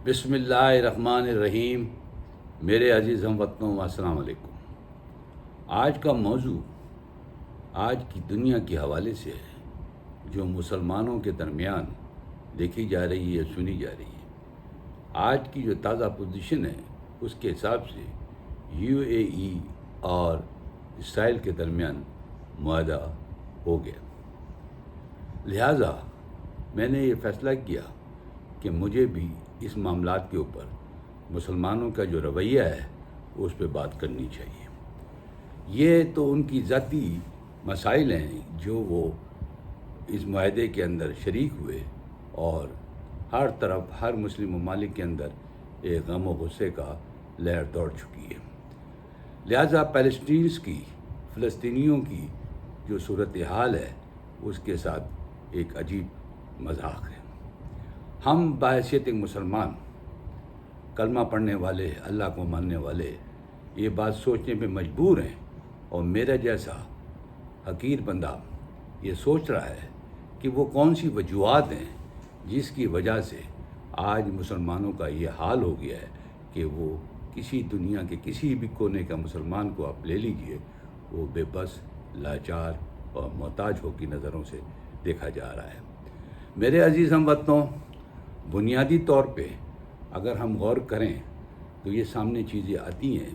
بسم اللہ الرحمن الرحیم۔ میرے عزیز ہم وطنوں، السلام علیکم۔ آج کا موضوع آج کی دنیا کے حوالے سے ہے، جو مسلمانوں کے درمیان دیکھی جا رہی ہے، سنی جا رہی ہے۔ آج کی جو تازہ پوزیشن ہے، اس کے حساب سے یو اے ای اور اسرائیل کے درمیان معاہدہ ہو گیا۔ لہٰذا میں نے یہ فیصلہ کیا کہ مجھے بھی اس معاملات کے اوپر مسلمانوں کا جو رویہ ہے اس پہ بات کرنی چاہیے۔ یہ تو ان کی ذاتی مسائل ہیں جو وہ اس معاہدے کے اندر شریک ہوئے، اور ہر طرف ہر مسلم ممالک کے اندر ایک غم و غصے کا لہر دوڑ چکی ہے۔ لہٰذا فلسطینیوں کی جو صورتحال ہے اس کے ساتھ ایک عجیب مذاق ہے۔ ہم بحیثیت ایک مسلمان، کلمہ پڑھنے والے، اللہ کو ماننے والے، یہ بات سوچنے پہ مجبور ہیں، اور میرا جیسا حقیر بندہ یہ سوچ رہا ہے کہ وہ کون سی وجوہات ہیں جس کی وجہ سے آج مسلمانوں کا یہ حال ہو گیا ہے کہ وہ کسی دنیا کے کسی بھی کونے کا مسلمان کو آپ لے لیجئے، وہ بے بس، لاچار اور محتاج ہو کی نظروں سے دیکھا جا رہا ہے۔ میرے عزیز ہم وطنوں، بنیادی طور پہ اگر ہم غور کریں تو یہ سامنے چیزیں آتی ہیں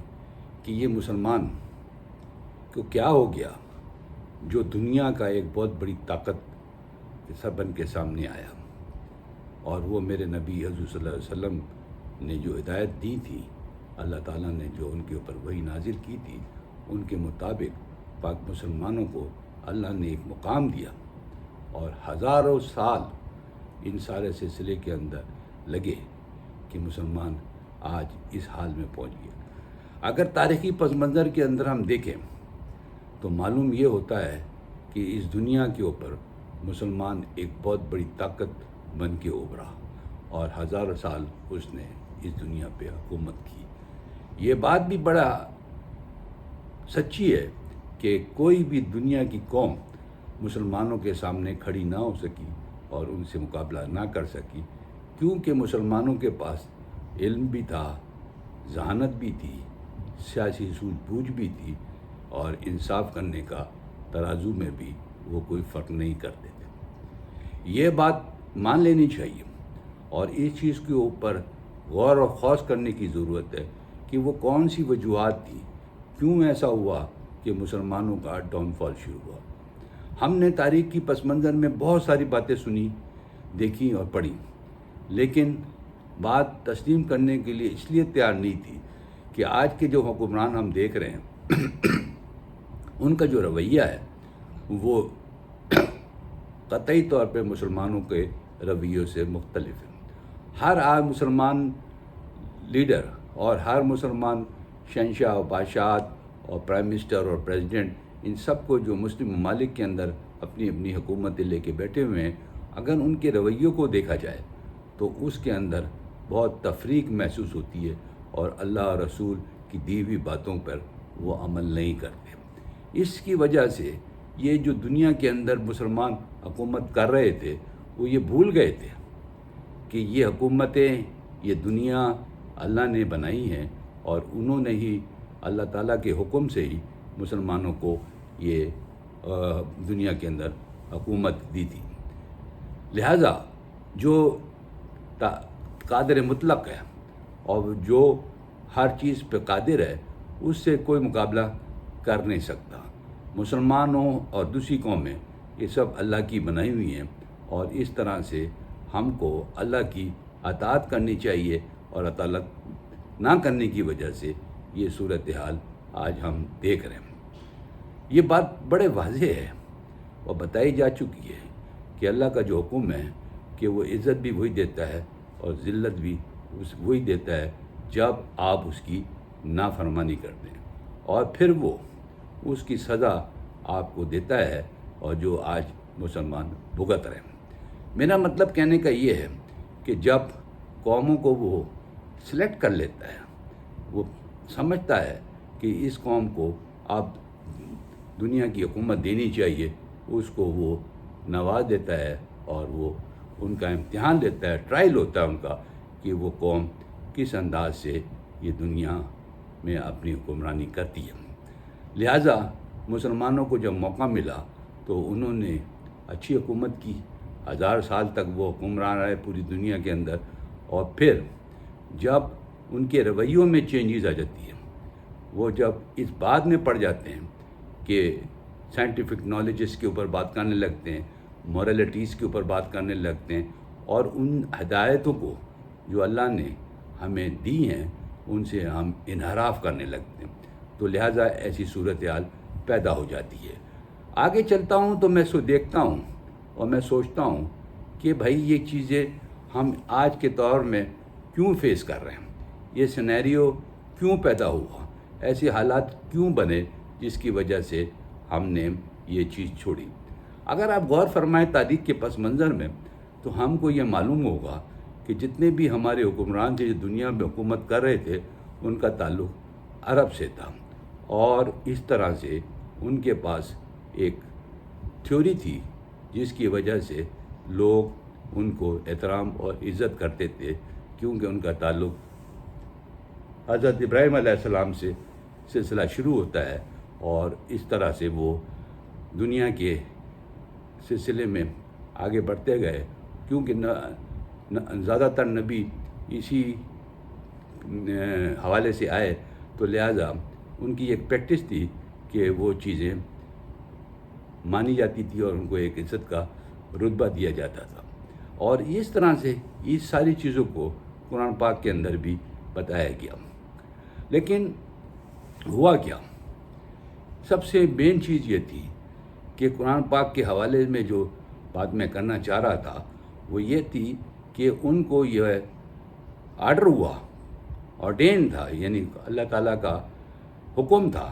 کہ یہ مسلمان کو کیا ہو گیا جو دنیا کا ایک بہت بڑی طاقت سب بن کے سامنے آیا، اور وہ میرے نبی حضور صلی اللہ علیہ وسلم نے جو ہدایت دی تھی، اللہ تعالیٰ نے جو ان کے اوپر وحی نازل کی تھی، ان کے مطابق پاک مسلمانوں کو اللہ نے ایک مقام دیا، اور ہزاروں سال ان سارے سلسلے کے اندر لگے کہ مسلمان آج اس حال میں پہنچ گیا۔ اگر تاریخی پس منظر کے اندر ہم دیکھیں تو معلوم یہ ہوتا ہے کہ اس دنیا کے اوپر مسلمان ایک بہت بڑی طاقت بن کے ابھرا، اور ہزاروں سال اس نے اس دنیا پہ حکومت کی۔ یہ بات بھی بڑا سچی ہے کہ کوئی بھی دنیا کی قوم مسلمانوں کے سامنے کھڑی نہ ہو سکی اور ان سے مقابلہ نہ کر سکی، کیونکہ مسلمانوں کے پاس علم بھی تھا، ذہانت بھی تھی، سیاسی سوجھ بوجھ بھی تھی، اور انصاف کرنے کا ترازو میں بھی وہ کوئی فرق نہیں کرتے تھے۔ یہ بات مان لینی چاہیے، اور اس چیز کے اوپر غور و خوض کرنے کی ضرورت ہے کہ وہ کون سی وجوہات تھی، کیوں ایسا ہوا کہ مسلمانوں کا ڈاؤن فال شروع ہوا۔ ہم نے تاریخ کی پس منظر میں بہت ساری باتیں سنی، دیکھی اور پڑھی، لیکن بات تسلیم کرنے کے لیے اس لیے تیار نہیں تھی کہ آج کے جو حکمران ہم دیکھ رہے ہیں ان کا جو رویہ ہے وہ قطعی طور پہ مسلمانوں کے رویوں سے مختلف ہے۔ ہر مسلمان لیڈر اور ہر مسلمان شہنشاہ اور بادشاہت اور پرائم منسٹر اور پریزیڈنٹ، ان سب کو جو مسلم ممالک کے اندر اپنی اپنی حکومتیں لے کے بیٹھے ہوئے ہیں، اگر ان کے رویوں کو دیکھا جائے تو اس کے اندر بہت تفریق محسوس ہوتی ہے، اور اللہ اور رسول کی دی ہوئی باتوں پر وہ عمل نہیں کرتے۔ اس کی وجہ سے یہ جو دنیا کے اندر مسلمان حکومت کر رہے تھے، وہ یہ بھول گئے تھے کہ یہ حکومتیں، یہ دنیا اللہ نے بنائی ہیں، اور انہوں نے ہی اللہ تعالیٰ کے حکم سے ہی مسلمانوں کو یہ دنیا کے اندر حکومت دی تھی۔ لہٰذا جو قادر مطلق ہے اور جو ہر چیز پہ قادر ہے، اس سے کوئی مقابلہ کر نہیں سکتا۔ مسلمانوں اور دوسری قومیں یہ سب اللہ کی بنائی ہوئی ہیں، اور اس طرح سے ہم کو اللہ کی اطاعت کرنی چاہیے، اور اطاعت نہ کرنے کی وجہ سے یہ صورتحال آج ہم دیکھ رہے ہیں۔ یہ بات بڑے واضح ہے اور بتائی جا چکی ہے کہ اللہ کا جو حکم ہے کہ وہ عزت بھی وہی دیتا ہے اور ذلت بھی وہی دیتا ہے جب آپ اس کی نافرمانی کرتے ہیں، اور پھر وہ اس کی سزا آپ کو دیتا ہے، اور جو آج مسلمان بھگت رہے ہیں۔ میرا مطلب کہنے کا یہ ہے کہ جب قوموں کو وہ سلیکٹ کر لیتا ہے، وہ سمجھتا ہے کہ اس قوم کو آپ دنیا کی حکومت دینی چاہیے، اس کو وہ نواز دیتا ہے، اور وہ ان کا امتحان لیتا ہے، ٹرائل ہوتا ہے ان کا کہ وہ قوم کس انداز سے یہ دنیا میں اپنی حکمرانی کرتی ہے۔ لہٰذا مسلمانوں کو جب موقع ملا تو انہوں نے اچھی حکومت کی، 1000 سال تک وہ حکمران رہے پوری دنیا کے اندر، اور پھر جب ان کے رویوں میں چینجز آ جاتی ہے، وہ جب اس بات میں پڑ جاتے ہیں کہ سائنٹیفک نالجز کے اوپر بات کرنے لگتے ہیں، مورالٹیز کے اوپر بات کرنے لگتے ہیں، اور ان ہدایتوں کو جو اللہ نے ہمیں دی ہیں ان سے ہم انحراف کرنے لگتے ہیں، تو لہٰذا ایسی صورتحال پیدا ہو جاتی ہے۔ آگے چلتا ہوں تو میں دیکھتا ہوں اور میں سوچتا ہوں کہ بھائی یہ چیزیں ہم آج کے دور میں کیوں فیس کر رہے ہیں، یہ سینیریو کیوں پیدا ہوا، ایسے حالات کیوں بنے جس کی وجہ سے ہم نے یہ چیز چھوڑی۔ اگر آپ غور فرمائیں تاریخ کے پس منظر میں تو ہم کو یہ معلوم ہوگا کہ جتنے بھی ہمارے حکمران تھے جو دنیا میں حکومت کر رہے تھے ان کا تعلق عرب سے تھا، اور اس طرح سے ان کے پاس ایک تھیوری تھی جس کی وجہ سے لوگ ان کو احترام اور عزت کرتے تھے، کیونکہ ان کا تعلق حضرت ابراہیم علیہ السلام سے سلسلہ شروع ہوتا ہے، اور اس طرح سے وہ دنیا کے سلسلے میں آگے بڑھتے گئے، کیونکہ زیادہ تر نبی اسی حوالے سے آئے، تو لہٰذا ان کی ایک پریکٹس تھی کہ وہ چیزیں مانی جاتی تھی اور ان کو ایک عزت کا رتبہ دیا جاتا تھا، اور اس طرح سے اس ساری چیزوں کو قرآن پاک کے اندر بھی بتایا گیا۔ لیکن ہوا کیا؟ سب سے مین چیز یہ تھی کہ قرآن پاک کے حوالے میں جو بات میں کرنا چاہ رہا تھا وہ یہ تھی کہ ان کو یہ آرڈر ہوا، آرڈین تھا، یعنی اللہ تعالیٰ کا حکم تھا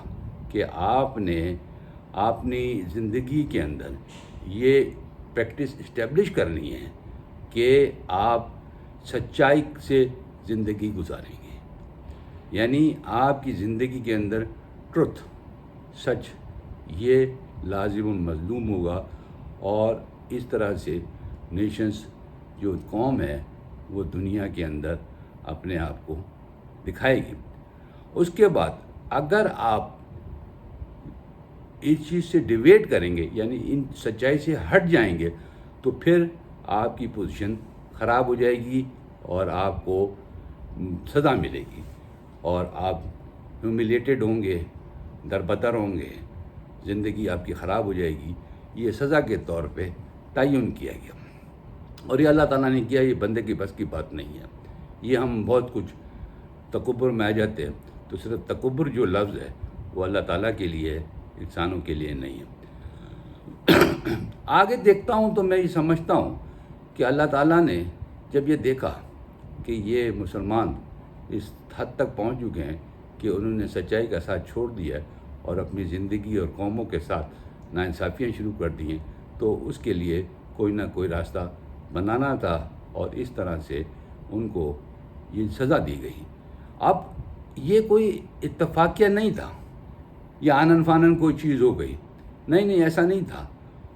کہ آپ نے اپنی زندگی کے اندر یہ پریکٹس اسٹیبلش کرنی ہے کہ آپ سچائی سے زندگی گزاریں گے، یعنی آپ کی زندگی کے اندر ٹروتھ، سچ، یہ لازم مظلوم ہوگا، اور اس طرح سے نیشنز جو قوم ہے وہ دنیا کے اندر اپنے آپ کو دکھائے گی۔ اس کے بعد اگر آپ اس چیز سے ڈیویٹ کریں گے، یعنی ان سچائی سے ہٹ جائیں گے، تو پھر آپ کی پوزیشن خراب ہو جائے گی اور آپ کو سزا ملے گی، اور آپ ہیوملیٹڈ ہوں گے، دربدر ہوں گے، زندگی آپ کی خراب ہو جائے گی۔ یہ سزا کے طور پہ تعین کیا گیا، اور یہ اللہ تعالیٰ نے کیا، یہ بندے کی بس کی بات نہیں ہے۔ یہ ہم بہت کچھ تکبر میں آ جاتے ہیں، تو صرف تکبر جو لفظ ہے وہ اللہ تعالیٰ کے لیے ہے، انسانوں کے لیے نہیں ہے۔ آگے دیکھتا ہوں تو میں یہ سمجھتا ہوں کہ اللہ تعالیٰ نے جب یہ دیکھا کہ یہ مسلمان اس حد تک پہنچ چکے ہیں کہ انہوں نے سچائی کا ساتھ چھوڑ دیا اور اپنی زندگی اور قوموں کے ساتھ ناانصافیاں شروع کر دی ہیں، تو اس کے لیے کوئی نہ کوئی راستہ بنانا تھا، اور اس طرح سے ان کو یہ سزا دی گئی۔ اب یہ کوئی اتفاقیہ نہیں تھا، یہ آنن فانن کوئی چیز ہو گئی، نہیں، ایسا نہیں تھا،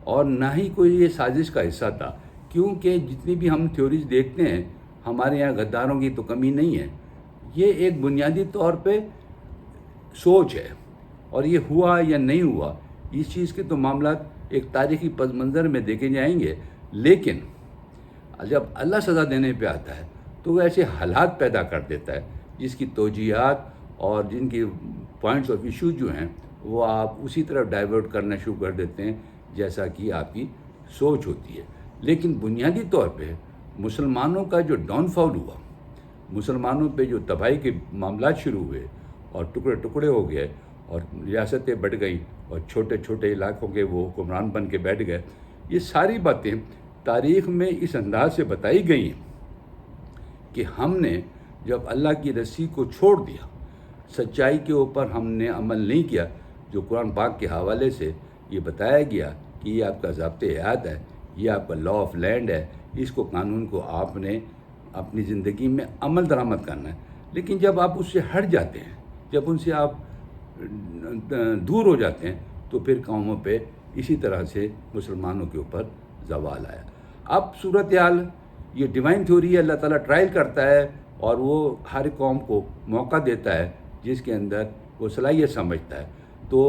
اور نہ ہی کوئی یہ سازش کا حصہ تھا، کیونکہ جتنی بھی ہم تھیوریز دیکھتے ہیں ہمارے یہاں غداروں کی تو کمی نہیں ہے، یہ ایک بنیادی طور پہ سوچ ہے، اور یہ ہوا یا نہیں ہوا اس چیز کے تو معاملات ایک تاریخی پس منظر میں دیکھے جائیں گے، لیکن جب اللہ سزا دینے پہ آتا ہے تو وہ ایسے حالات پیدا کر دیتا ہے جس کی توجیہات اور جن کی پوائنٹس آف ایشو جو ہیں وہ آپ اسی طرف ڈائیورٹ کرنا شروع کر دیتے ہیں جیسا کہ آپ کی سوچ ہوتی ہے۔ لیکن بنیادی طور پہ مسلمانوں کا جو ڈاؤن فال ہوا، مسلمانوں پہ جو تباہی کے معاملات شروع ہوئے اور ٹکڑے ٹکڑے ہو گئے اور ریاستیں بڑھ گئیں اور چھوٹے چھوٹے علاقوں کے وہ حکمران بن کے بیٹھ گئے، یہ ساری باتیں تاریخ میں اس انداز سے بتائی گئی ہیں کہ ہم نے جب اللہ کی رسی کو چھوڑ دیا، سچائی کے اوپر ہم نے عمل نہیں کیا، جو قرآن پاک کے حوالے سے یہ بتایا گیا کہ یہ آپ کا ضابطۂ حیات ہے، یہ آپ کا لا آف لینڈ ہے، اس کو قانون کو آپ نے اپنی زندگی میں عمل درآمد کرنا ہے۔ لیکن جب آپ اس سے ہٹ جاتے ہیں، جب ان سے آپ دور ہو جاتے ہیں، تو پھر قوموں پہ اسی طرح سے مسلمانوں کے اوپر زوال آیا۔ اب صورتحال یہ ڈیوائن تھیوری ہے، اللہ تعالیٰ ٹرائل کرتا ہے اور وہ ہر قوم کو موقع دیتا ہے جس کے اندر وہ صلاحیت سمجھتا ہے. تو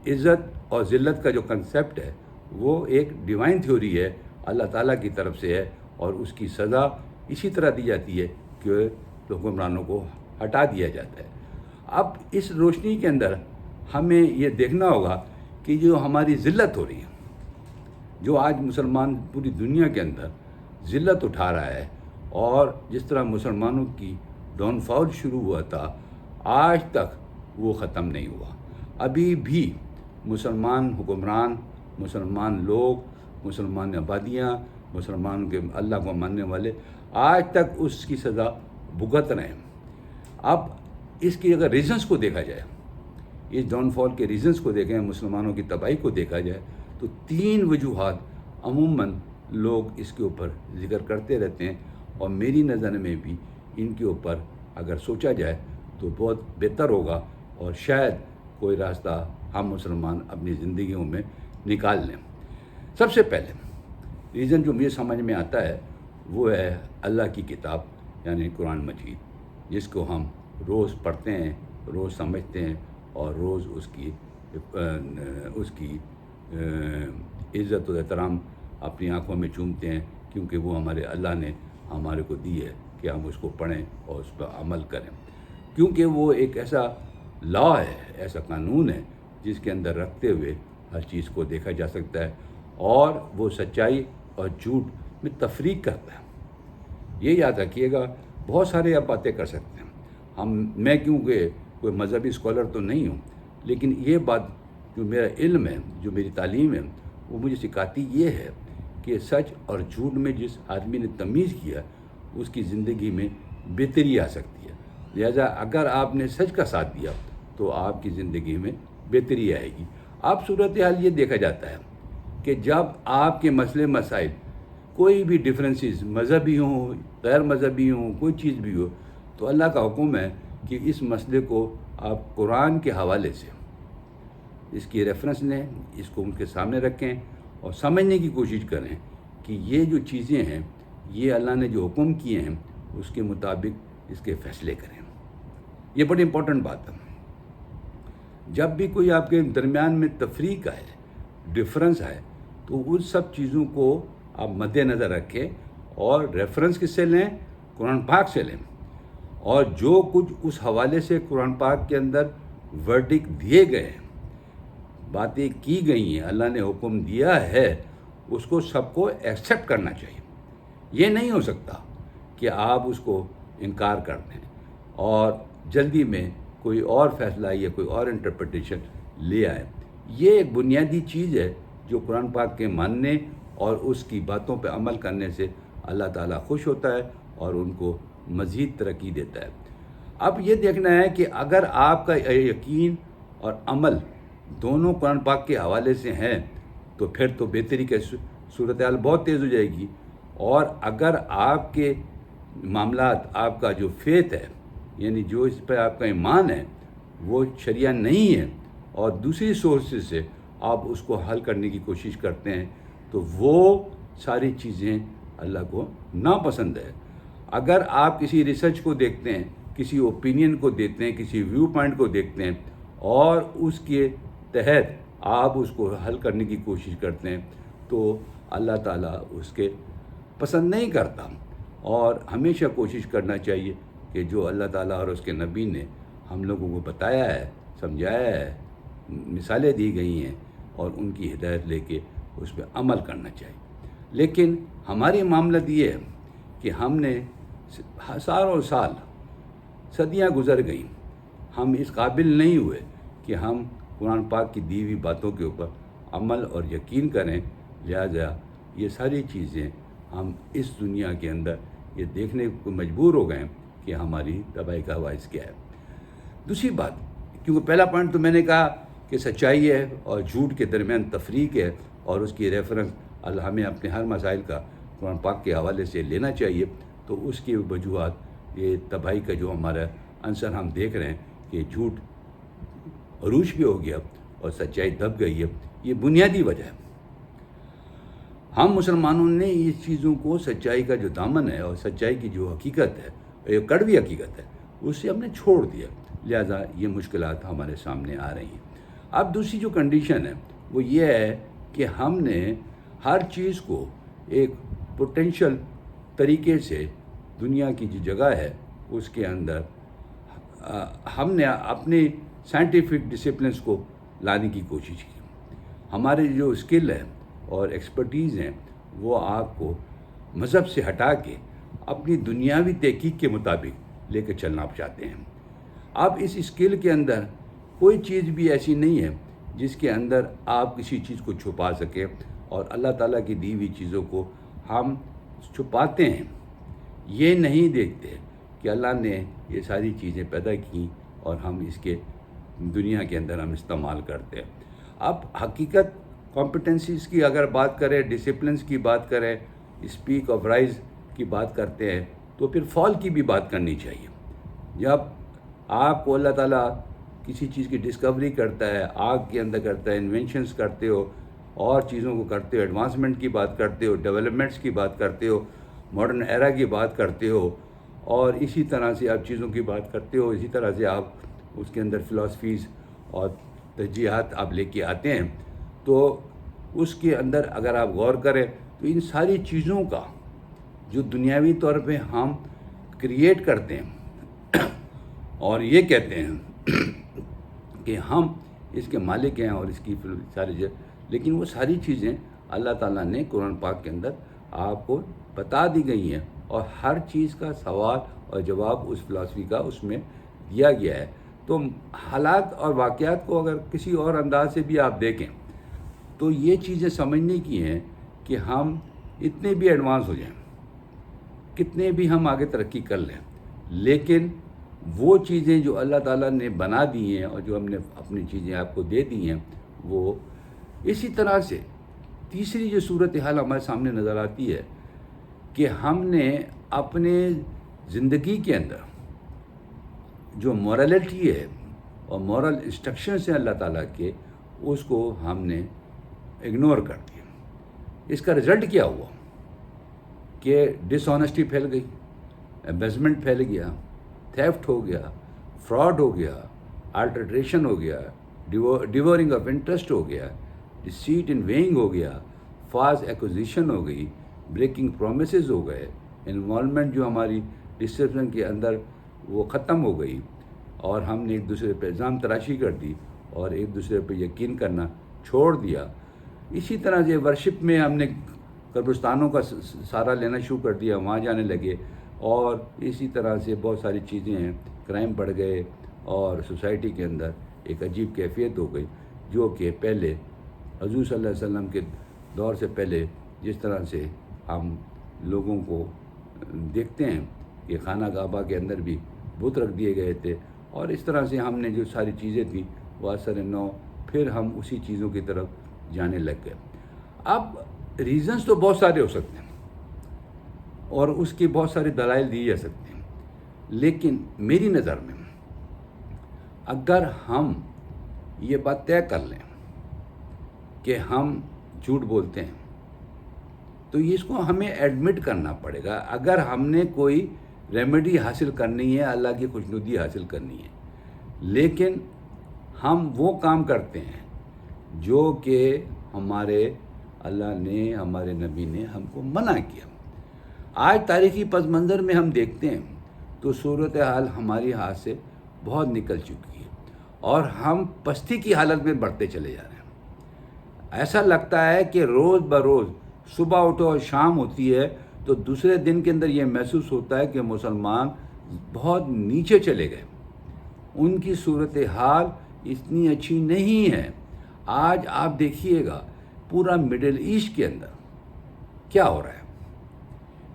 عزت اور ذلت کا جو کنسیپٹ ہے وہ ایک ڈیوائن تھیوری ہے، اللہ تعالیٰ کی طرف سے ہے، اور اس کی سزا اسی طرح دی جاتی ہے کہ حکمرانوں کو ہٹا دیا جاتا ہے. اب اس روشنی کے اندر ہمیں یہ دیکھنا ہوگا کہ جو ہماری ذلت ہو رہی ہے، جو آج مسلمان پوری دنیا کے اندر ذلت اٹھا رہا ہے، اور جس طرح مسلمانوں کی ڈاؤن فال شروع ہوا تھا آج تک وہ ختم نہیں ہوا. ابھی بھی مسلمان حکمران، مسلمان لوگ، مسلمان آبادیاں، مسلمان کے اللہ کو ماننے والے آج تک اس کی سزا بھگت رہے ہیں. اب اس کی اگر ریزنس کو دیکھا جائے، اس ڈاؤن فال کے ریزنس کو دیکھیں، مسلمانوں کی تباہی کو دیکھا جائے، تو 3 وجوہات عموماً لوگ اس کے اوپر ذکر کرتے رہتے ہیں، اور میری نظر میں بھی ان کے اوپر اگر سوچا جائے تو بہت بہتر ہوگا، اور شاید کوئی راستہ ہم مسلمان اپنی زندگیوں میں نکال لیں. سب سے پہلے ریزن جو مجھے سمجھ میں آتا ہے وہ ہے اللہ کی کتاب یعنی قرآن مجید، جس کو ہم روز پڑھتے ہیں، روز سمجھتے ہیں، اور روز اس کی عزت و احترام اپنی آنکھوں میں چومتے ہیں، کیونکہ وہ ہمارے اللہ نے ہمارے کو دی ہے کہ ہم اس کو پڑھیں اور اس پر عمل کریں، کیونکہ وہ ایک ایسا لا ہے، ایسا قانون ہے جس کے اندر رکھتے ہوئے ہر چیز کو دیکھا جا سکتا ہے، اور وہ سچائی اور جھوٹ میں تفریق کرتا ہے. یہ یاد رکھیے گا، بہت سارے آپ باتیں کر سکتے ہیں، میں کیونکہ کوئی مذہبی اسکالر تو نہیں ہوں، لیکن یہ بات جو میرا علم ہے، جو میری تعلیم ہے، وہ مجھے سکھاتی یہ ہے کہ سچ اور جھوٹ میں جس آدمی نے تمیز کیا اس کی زندگی میں بہتری آ سکتی ہے. لہذا اگر آپ نے سچ کا ساتھ دیا تو آپ کی زندگی میں بہتری آئے گی. اب صورتحال یہ دیکھا جاتا ہے کہ جب آپ کے مسئلے مسائل کوئی بھی ڈفرینسز مذہبی ہوں، غیر مذہبی ہوں، کوئی چیز بھی ہو، تو اللہ کا حکم ہے کہ اس مسئلے کو آپ قرآن کے حوالے سے اس کی ریفرنس لیں، اس کو ان کے سامنے رکھیں اور سمجھنے کی کوشش کریں کہ یہ جو چیزیں ہیں، یہ اللہ نے جو حکم کیے ہیں اس کے مطابق اس کے فیصلے کریں. یہ بڑی امپورٹنٹ بات ہے. جب بھی کوئی آپ کے درمیان میں تفریق آئے، ڈفرنس آئے، تو ان سب چیزوں کو آپ مد نظر رکھیں اور ریفرنس کس سے لیں؟ قرآن پاک سے لیں، اور جو کچھ اس حوالے سے قرآن پاک کے اندر ورڈک دیے گئے ہیں، باتیں کی گئی ہیں، اللہ نے حکم دیا ہے، اس کو سب کو ایکسیپٹ کرنا چاہیے. یہ نہیں ہو سکتا کہ آپ اس کو انکار کر دیں اور جلدی میں کوئی اور فیصلہ یا کوئی اور انٹرپریٹیشن لے آئے. یہ ایک بنیادی چیز ہے جو قرآن پاک کے ماننے اور اس کی باتوں پہ عمل کرنے سے اللہ تعالیٰ خوش ہوتا ہے اور ان کو مزید ترقی دیتا ہے. اب یہ دیکھنا ہے کہ اگر آپ کا یقین اور عمل دونوں قرآن پاک کے حوالے سے ہیں تو پھر تو بہتری کی صورتحال بہت تیز ہو جائے گی. اور اگر آپ کے معاملات، آپ کا جو فیتھ ہے، یعنی جو اس پہ آپ کا ایمان ہے، وہ شریعہ نہیں ہے، اور دوسری سورسز سے آپ اس کو حل کرنے کی کوشش کرتے ہیں، تو وہ ساری چیزیں اللہ کو ناپسند ہے. اگر آپ کسی ریسرچ کو دیکھتے ہیں، کسی اوپینین کو دیکھتے ہیں، کسی ویو پوائنٹ کو دیکھتے ہیں، اور اس کے تحت آپ اس کو حل کرنے کی کوشش کرتے ہیں، تو اللہ تعالیٰ اس کے پسند نہیں کرتا. اور ہمیشہ کوشش کرنا چاہیے کہ جو اللہ تعالیٰ اور اس کے نبی نے ہم لوگوں کو بتایا ہے، سمجھایا ہے، مثالیں دی گئی ہیں، اور ان کی ہدایت لے کے اس پہ عمل کرنا چاہیے. لیکن ہماری معاملت یہ ہے کہ ہم نے سالوں سال، صدیاں گزر گئیں، ہم اس قابل نہیں ہوئے کہ ہم قرآن پاک کی دی ہوئی باتوں کے اوپر عمل اور یقین کریں. لہذا یہ ساری چیزیں ہم اس دنیا کے اندر یہ دیکھنے کو مجبور ہو گئے کہ ہماری تباہی کا باعث کیا ہے. دوسری بات، کیونکہ پہلا پوائنٹ تو میں نے کہا کہ سچائی ہے اور جھوٹ کے درمیان تفریق ہے، اور اس کی ریفرنس ہمیں اپنے ہر مسائل کا قرآن پاک کے حوالے سے لینا چاہیے. تو اس کی وجوہات، یہ تباہی کا جو ہمارا عنصر ہم دیکھ رہے ہیں کہ جھوٹ عروج پہ ہو گیا اور سچائی دب گئی ہے، یہ بنیادی وجہ ہے. ہم مسلمانوں نے اس چیزوں کو سچائی کا جو دامن ہے اور سچائی کی جو حقیقت ہے، یہ کڑوی حقیقت ہے، اسے ہم نے چھوڑ دیا، لہذا یہ مشکلات ہمارے سامنے آ رہی ہیں۔ اب دوسری جو کنڈیشن ہے وہ یہ ہے کہ ہم نے ہر چیز کو ایک پوٹینشل طریقے سے دنیا کی جو جگہ ہے اس کے اندر ہم نے اپنے سائنٹیفک ڈسپلنس کو لانے کی کوشش کی۔ ہمارے جو اسکل ہیں اور ایکسپرٹیز ہیں وہ آپ کو مذہب سے ہٹا کے اپنی دنیاوی تحقیق کے مطابق لے کے چلنا چاہتے ہیں۔ اب اس اسکل کے اندر کوئی چیز بھی ایسی نہیں ہے جس کے اندر آپ کسی چیز کو چھپا سکیں، اور اللہ تعالیٰ کی دی ہوئی چیزوں کو ہم چھپاتے ہیں، یہ نہیں دیکھتے کہ اللہ نے یہ ساری چیزیں پیدا کی اور ہم اس کے دنیا کے اندر ہم استعمال کرتے ہیں۔ اب حقیقت کمپٹنسیز کی اگر بات کریں، ڈسپلنس کی بات کریں، اسپیک آف رائز کی بات کرتے ہیں، تو پھر فال کی بھی بات کرنی چاہیے۔ جب آپ کو اللہ تعالیٰ کسی چیز کی ڈسکوری کرتا ہے، آگ کے اندر کرتا ہے، انوینشنز کرتے ہو اور چیزوں کو کرتے ہو، ایڈوانسمنٹ کی بات کرتے ہو، ڈیولپمنٹس کی بات کرتے ہو، ماڈرن ایرا کی بات کرتے ہو، اور اسی طرح سے آپ چیزوں کی بات کرتے ہو، اسی طرح سے آپ اس کے اندر فلاسفیز اور ترجیحات آپ لے کے آتے ہیں، تو اس کے اندر اگر آپ غور کریں تو ان ساری چیزوں کا جو دنیاوی طور پہ ہم کریٹ کرتے ہیں اور یہ کہتے ہیں کہ ہم اس کے مالک ہیں اور اس کی ساری چیزیں، لیکن وہ ساری چیزیں اللہ تعالیٰ نے قرآن پاک کے اندر آپ کو بتا دی گئی ہیں، اور ہر چیز کا سوال اور جواب اس فلاسفی کا اس میں دیا گیا ہے۔ تو حالات اور واقعات کو اگر کسی اور انداز سے بھی آپ دیکھیں تو یہ چیزیں سمجھنے کی ہیں کہ ہم اتنے بھی ایڈوانس ہو جائیں، کتنے بھی ہم آگے ترقی کر لیں، لیکن وہ چیزیں جو اللہ تعالیٰ نے بنا دی ہیں اور جو ہم نے اپنی چیزیں آپ کو دے دی ہیں، وہ اسی طرح سے تیسری جو صورتحال ہمارے سامنے نظر آتی ہے کہ ہم نے اپنے زندگی کے اندر جو مورالٹی ہے اور مورل انسٹرکشنز ہیں اللہ تعالیٰ کے، اس کو ہم نے اگنور کر دیا۔ اس کا رزلٹ کیا ہوا کہ ڈس آنیسٹی پھیل گئی، ایمبیزمنٹ پھیل گیا، تھیفٹ ہو گیا، فراڈ ہو گیا، آلٹریشن ہو گیا، ڈیورنگ آف انٹرسٹ ہو گیا، ڈیسیٹ ان ویئنگ ہو گیا، فالس ایکوزیشن ہو گئی، بریکنگ پرومسز ہو گئے، انوالومنٹ جو ہماری ڈسپلن کے اندر وہ ختم ہو گئی، اور ہم نے ایک دوسرے پہ الزام تراشی کر دی اور ایک دوسرے پہ یقین کرنا چھوڑ دیا۔ اسی طرح سے ورشپ میں ہم نے قبرستانوں کا سہارا لینا شروع کر دیا، وہاں جانے لگے، اور اسی طرح سے بہت ساری چیزیں ہیں، کرائم بڑھ گئے اور سوسائٹی کے اندر ایک عجیب کیفیت ہو گئی، جو کہ پہلے حضور صلی اللہ علیہ وسلم کے دور سے پہلے جس طرح سے ہم لوگوں کو دیکھتے ہیں کہ خانہ کعبہ کے اندر بھی بت رکھ دیے گئے تھے، اور اس طرح سے ہم نے جو ساری چیزیں تھیں وہ اثر نو پھر ہم اسی چیزوں کی طرف جانے لگ گئے۔ اب ریزنز تو بہت سارے ہو سکتے ہیں اور اس کے بہت سارے دلائل دیے جا سکتے ہیں، لیکن میری نظر میں اگر ہم یہ بات طے کر لیں کہ ہم جھوٹ بولتے ہیں تو اس کو ہمیں ایڈمٹ کرنا پڑے گا۔ اگر ہم نے کوئی ریمیڈی حاصل کرنی ہے، اللہ کی خوشنودی حاصل کرنی ہے، لیکن ہم وہ کام کرتے ہیں جو کہ ہمارے اللہ نے، ہمارے نبی نے ہم کو منع کیا۔ آج تاریخی پس منظر میں ہم دیکھتے ہیں تو صورتحال ہماری ہاتھ سے بہت نکل چکی ہے اور ہم پستی کی حالت میں بڑھتے چلے جا رہے ہیں۔ ایسا لگتا ہے کہ روز بروز صبح اٹھو اور شام ہوتی ہے تو دوسرے دن کے اندر یہ محسوس ہوتا ہے کہ مسلمان بہت نیچے چلے گئے، ان کی صورتحال اتنی اچھی نہیں ہے۔ آج آپ دیکھیے گا پورا مڈل ایسٹ کے اندر کیا ہو رہا ہے۔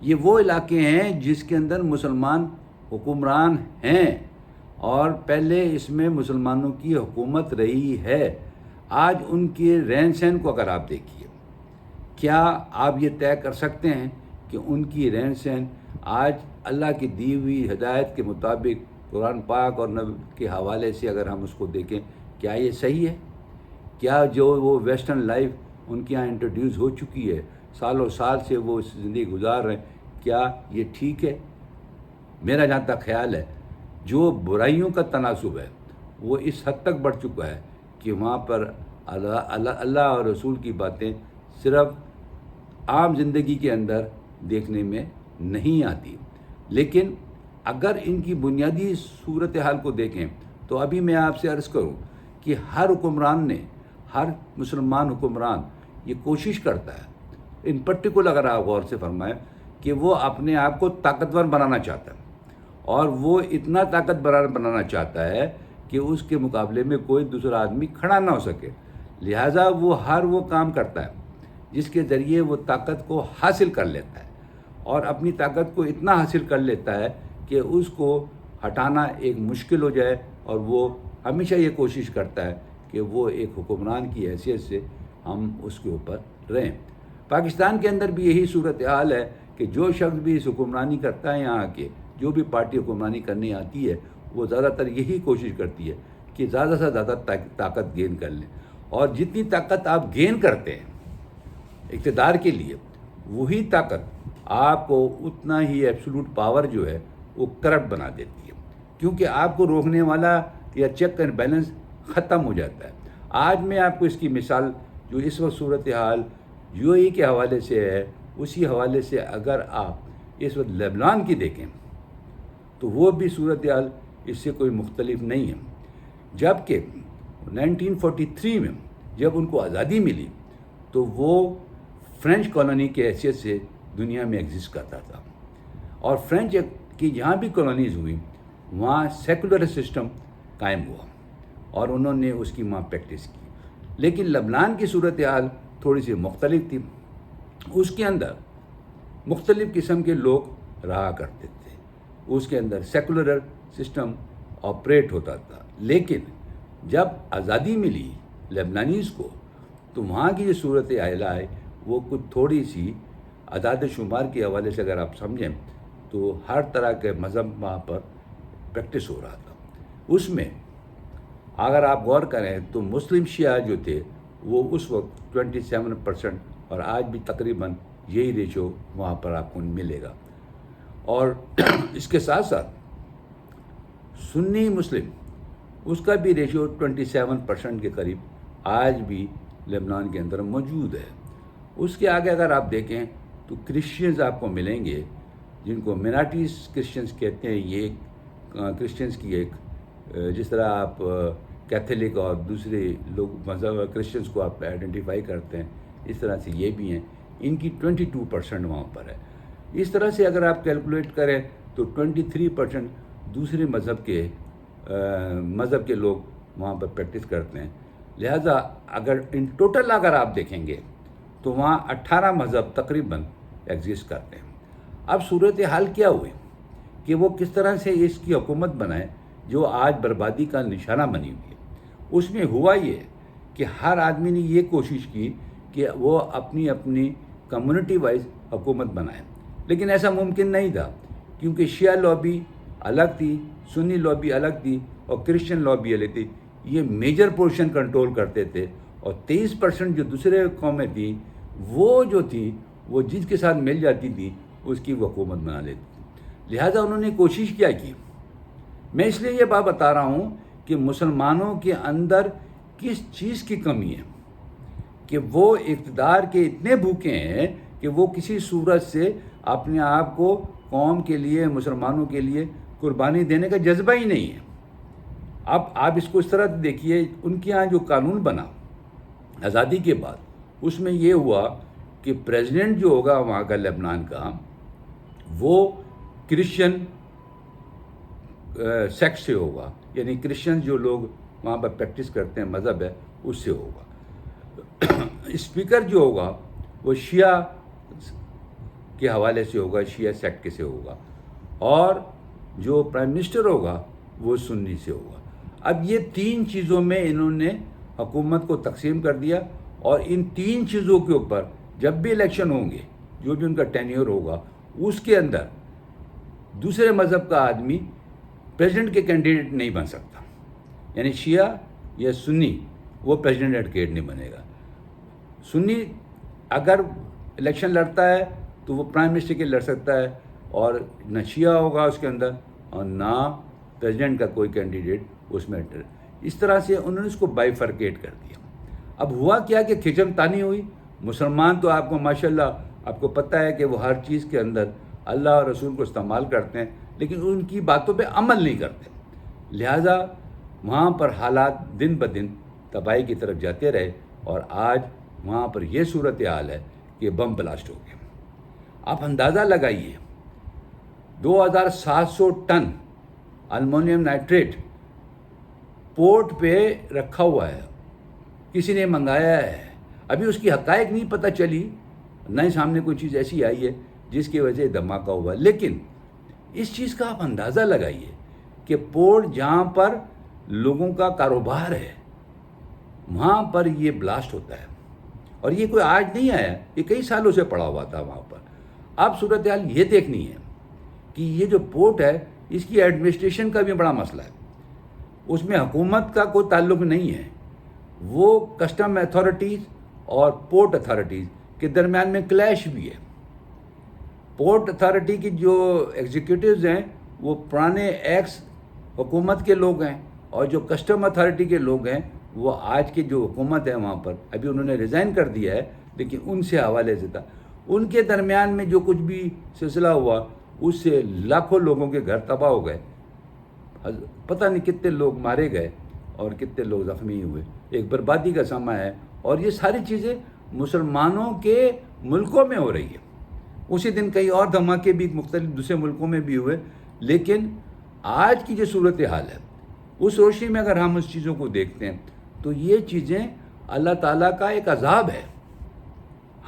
یہ وہ علاقے ہیں جس کے اندر مسلمان حکمران ہیں اور پہلے اس میں مسلمانوں کی حکومت رہی ہے۔ آج ان کے رہن سہن کو اگر آپ دیکھیے، کیا آپ یہ طے کر سکتے ہیں کہ ان کی رہن سہن آج اللہ کی دی ہوئی ہدایت کے مطابق قرآن پاک اور نبی کے حوالے سے اگر ہم اس کو دیکھیں، کیا یہ صحیح ہے؟ کیا جو وہ ویسٹرن لائف ان کے یہاں انٹروڈیوس ہو چکی ہے، سالوں سال سے وہ زندگی گزار رہے ہیں. کیا یہ ٹھیک ہے؟ میرا جہاں تک خیال ہے جو برائیوں کا تناسب ہے وہ اس حد تک بڑھ چکا ہے کہ وہاں پر اللہ اور رسول کی باتیں صرف عام زندگی کے اندر دیکھنے میں نہیں آتی. لیکن اگر ان کی بنیادی صورتحال کو دیکھیں تو ابھی میں آپ سے عرض کروں کہ ہر حکمران نے، ہر مسلمان حکمران یہ کوشش کرتا ہے، ان پرٹیکولر اگر آپ غور سے فرمائیں، کہ وہ اپنے آپ کو طاقتور بنانا چاہتا ہے، اور وہ اتنا طاقتور بنانا چاہتا ہے کہ اس کے مقابلے میں کوئی دوسرا آدمی کھڑا نہ ہو سکے. لہٰذا وہ کام کرتا ہے جس کے ذریعے وہ طاقت کو حاصل کر لیتا ہے، اور اپنی طاقت کو اتنا حاصل کر لیتا ہے کہ اس کو ہٹانا ایک مشکل ہو جائے، اور وہ ہمیشہ یہ کوشش کرتا ہے کہ وہ ایک حکمران کی حیثیت سے ہم اس کے اوپر رہیں. پاکستان کے اندر بھی یہی صورتحال ہے کہ جو شخص بھی اس حکمرانی کرتا ہے، یہاں کے جو بھی پارٹی حکمرانی کرنے آتی ہے وہ زیادہ تر یہی کوشش کرتی ہے کہ زیادہ سے زیادہ طاقت گین کر لیں، اور جتنی طاقت آپ گین کرتے ہیں اقتدار کے لیے، وہی طاقت آپ کو اتنا ہی ایبسولوٹ پاور جو ہے وہ کرپٹ بنا دیتی ہے، کیونکہ آپ کو روکنے والا یا چیک اینڈ بیلنس ختم ہو جاتا ہے. آج میں آپ کو اس کی مثال جو اس وقت صورتحال یو اے ای کے حوالے سے ہے، اسی حوالے سے اگر آپ اس وقت لبنان کی دیکھیں تو وہ بھی صورتحال اس سے کوئی مختلف نہیں ہے. جبکہ 1943 میں جب ان کو آزادی ملی تو وہ فرینچ کالونی کی حیثیت سے دنیا میں ایگزسٹ کرتا تھا، اور فرینچ کی جہاں بھی کالونیز ہوئیں وہاں سیکولر سسٹم قائم ہوا، اور انہوں نے اس کی وہاں پریکٹس کی. لیکن لبنان کی صورتحال تھوڑی سی مختلف تھی. اس کے اندر مختلف قسم کے لوگ رہا کرتے تھے، اس کے اندر سیکولر سسٹم آپریٹ ہوتا تھا. لیکن جب آزادی ملی لبنانیز کو تو وہاں کی جو صورتحال ہے وہ کچھ تھوڑی سی اعداد شمار کے حوالے سے اگر آپ سمجھیں تو ہر طرح کے مذہب وہاں پر پریکٹس ہو رہا تھا. اس میں اگر آپ غور کریں تو مسلم شیعہ جو تھے وہ اس وقت 27%، اور آج بھی تقریباً یہی ریشو وہاں پر آپ کو ملے گا. اور اس کے ساتھ ساتھ سنی مسلم اس کا بھی ریشو 27% کے قریب آج بھی لبنان کے اندر موجود ہے. اس کے آگے اگر آپ دیکھیں تو کرسچنز آپ کو ملیں گے جن کو مینارٹیز کرسچنز کہتے ہیں. یہ کرسچنز کی ایک جس طرح آپ کیتھولک اور دوسرے لوگ مذہب کرسچنز کو آپ آئیڈینٹیفائی کرتے ہیں، اس طرح سے یہ بھی ہیں. ان کی 22% وہاں پر ہے. اس طرح سے اگر آپ کیلکولیٹ کریں تو 23% دوسرے مذہب کے لوگ وہاں پر پریکٹس کرتے ہیں. لہٰذا اگر ان ٹوٹل اگر آپ دیکھیں گے تو وہاں 18 مذہب تقریباً ایگزسٹ کرتے ہیں. اب صورتحال کیا ہوئی کہ وہ کس طرح سے اس کی حکومت بنائے جو آج بربادی کا نشانہ بنی ہوئی ہے. اس میں ہوا یہ کہ ہر آدمی نے یہ کوشش کی کہ وہ اپنی اپنی کمیونٹی وائز حکومت بنائے، لیکن ایسا ممکن نہیں تھا کیونکہ شیعہ لابی الگ تھی، سنی لابی الگ تھی، اور کرسچن لابی الگ تھی. یہ میجر پورشن کنٹرول کرتے تھے، اور 23% جو دوسرے قومیں تھیں وہ جو تھی وہ جس کے ساتھ مل جاتی تھی اس کی وہ حکومت بنا لیتی تھی. لہٰذا انہوں نے کوشش کیا کی. میں اس لیے یہ بات بتا رہا ہوں کہ مسلمانوں کے اندر کس چیز کی کمی ہے کہ وہ اقتدار کے اتنے بھوکے ہیں کہ وہ کسی صورت سے اپنے آپ کو قوم کے لیے، مسلمانوں کے لیے قربانی دینے کا جذبہ ہی نہیں ہے. اب آپ اس کو اس طرح دیکھیے، ان کے ہاں جو قانون بنا آزادی کے بعد اس میں یہ ہوا کہ پریزیڈنٹ جو ہوگا وہاں کا لبنان کا وہ کرسچن سیکٹ سے ہوگا، یعنی کرسچن جو لوگ وہاں پر پریکٹس کرتے ہیں مذہب ہے اس سے ہوگا. اسپیکر جو ہوگا وہ شیعہ کے حوالے سے ہوگا، شیعہ سیکٹ کے سے ہوگا، اور جو پرائم منسٹر ہوگا وہ سنی سے ہوگا. اب یہ 3 چیزوں میں انہوں نے حکومت کو تقسیم کر دیا، اور ان 3 چیزوں کے اوپر جب بھی الیکشن ہوں گے، جو بھی ان کا ٹینیور ہوگا، اس کے اندر دوسرے مذہب کا آدمی پریزیڈنٹ کے کینڈیڈیٹ نہیں بن سکتا. یعنی شیعہ یا سنی وہ پریزیڈنٹ کینڈیڈیٹ نہیں بنے گا. سنی اگر الیکشن لڑتا ہے تو وہ پرائم منسٹر کے لڑ سکتا ہے، اور نہ شیعہ ہوگا اس کے اندر اور نہ پریزیڈنٹ کا کوئی کینڈیڈیٹ اس میں انٹر۔ اس طرح سے انہوں نے اس کو بائیفرکیٹ کر دیا۔ اب ہوا کیا کہ کھچم تانی ہوئی۔ مسلمان تو آپ کو ماشاءاللہ آپ کو پتہ ہے کہ وہ ہر چیز کے اندر اللہ اور رسول کو استعمال کرتے ہیں، لیکن ان کی باتوں پہ عمل نہیں کرتے، لہٰذا وہاں پر حالات دن بدن تباہی کی طرف جاتے رہے، اور آج وہاں پر یہ صورتحال ہے کہ بم بلاسٹ ہو گیا۔ آپ اندازہ لگائیے 2700 ٹن المونیم نائٹریٹ پورٹ پہ رکھا ہوا ہے، کسی نے منگایا ہے، ابھی اس کی حقائق نہیں پتہ چلی، نہ ہی سامنے کوئی چیز ایسی آئی ہے جس کی وجہ سے دھماکہ ہوا، لیکن اس چیز کا آپ اندازہ لگائیے کہ پورٹ جہاں پر لوگوں کا کاروبار ہے وہاں پر یہ بلاسٹ ہوتا ہے، اور یہ کوئی آج نہیں آیا، یہ کئی سالوں سے پڑا ہوا تھا وہاں پر۔ اب صورتحال یہ دیکھنی ہے کہ یہ جو پورٹ ہے اس کی ایڈمنسٹریشن کا بھی بڑا مسئلہ ہے، اس میں حکومت کا کوئی تعلق نہیں ہے، وہ کسٹم اتھارٹیز اور پورٹ اتھارٹیز کے درمیان میں کلیش بھی ہے۔ پورٹ اتھارٹی کی جو ایگزیکٹوز ہیں وہ پرانے ایکس حکومت کے لوگ ہیں، اور جو کسٹم اتھارٹی کے لوگ ہیں وہ آج کی جو حکومت ہے وہاں پر، ابھی انہوں نے ریزائن کر دیا ہے لیکن ان سے حوالے سے تھا، ان کے درمیان میں جو کچھ بھی سلسلہ ہوا اس سے لاکھوں لوگوں کے گھر تباہ ہو گئے، پتہ نہیں کتنے لوگ مارے گئے اور کتنے لوگ زخمی ہوئے، ایک بربادی کا سمہ ہے، اور یہ ساری چیزیں مسلمانوں کے ملکوں میں ہو رہی ہے۔ اسی دن کئی اور دھماکے بھی مختلف دوسرے ملکوں میں بھی ہوئے، لیکن آج کی جو صورتحال ہے اس روشنی میں اگر ہم اس چیزوں کو دیکھتے ہیں تو یہ چیزیں اللہ تعالیٰ کا ایک عذاب ہے۔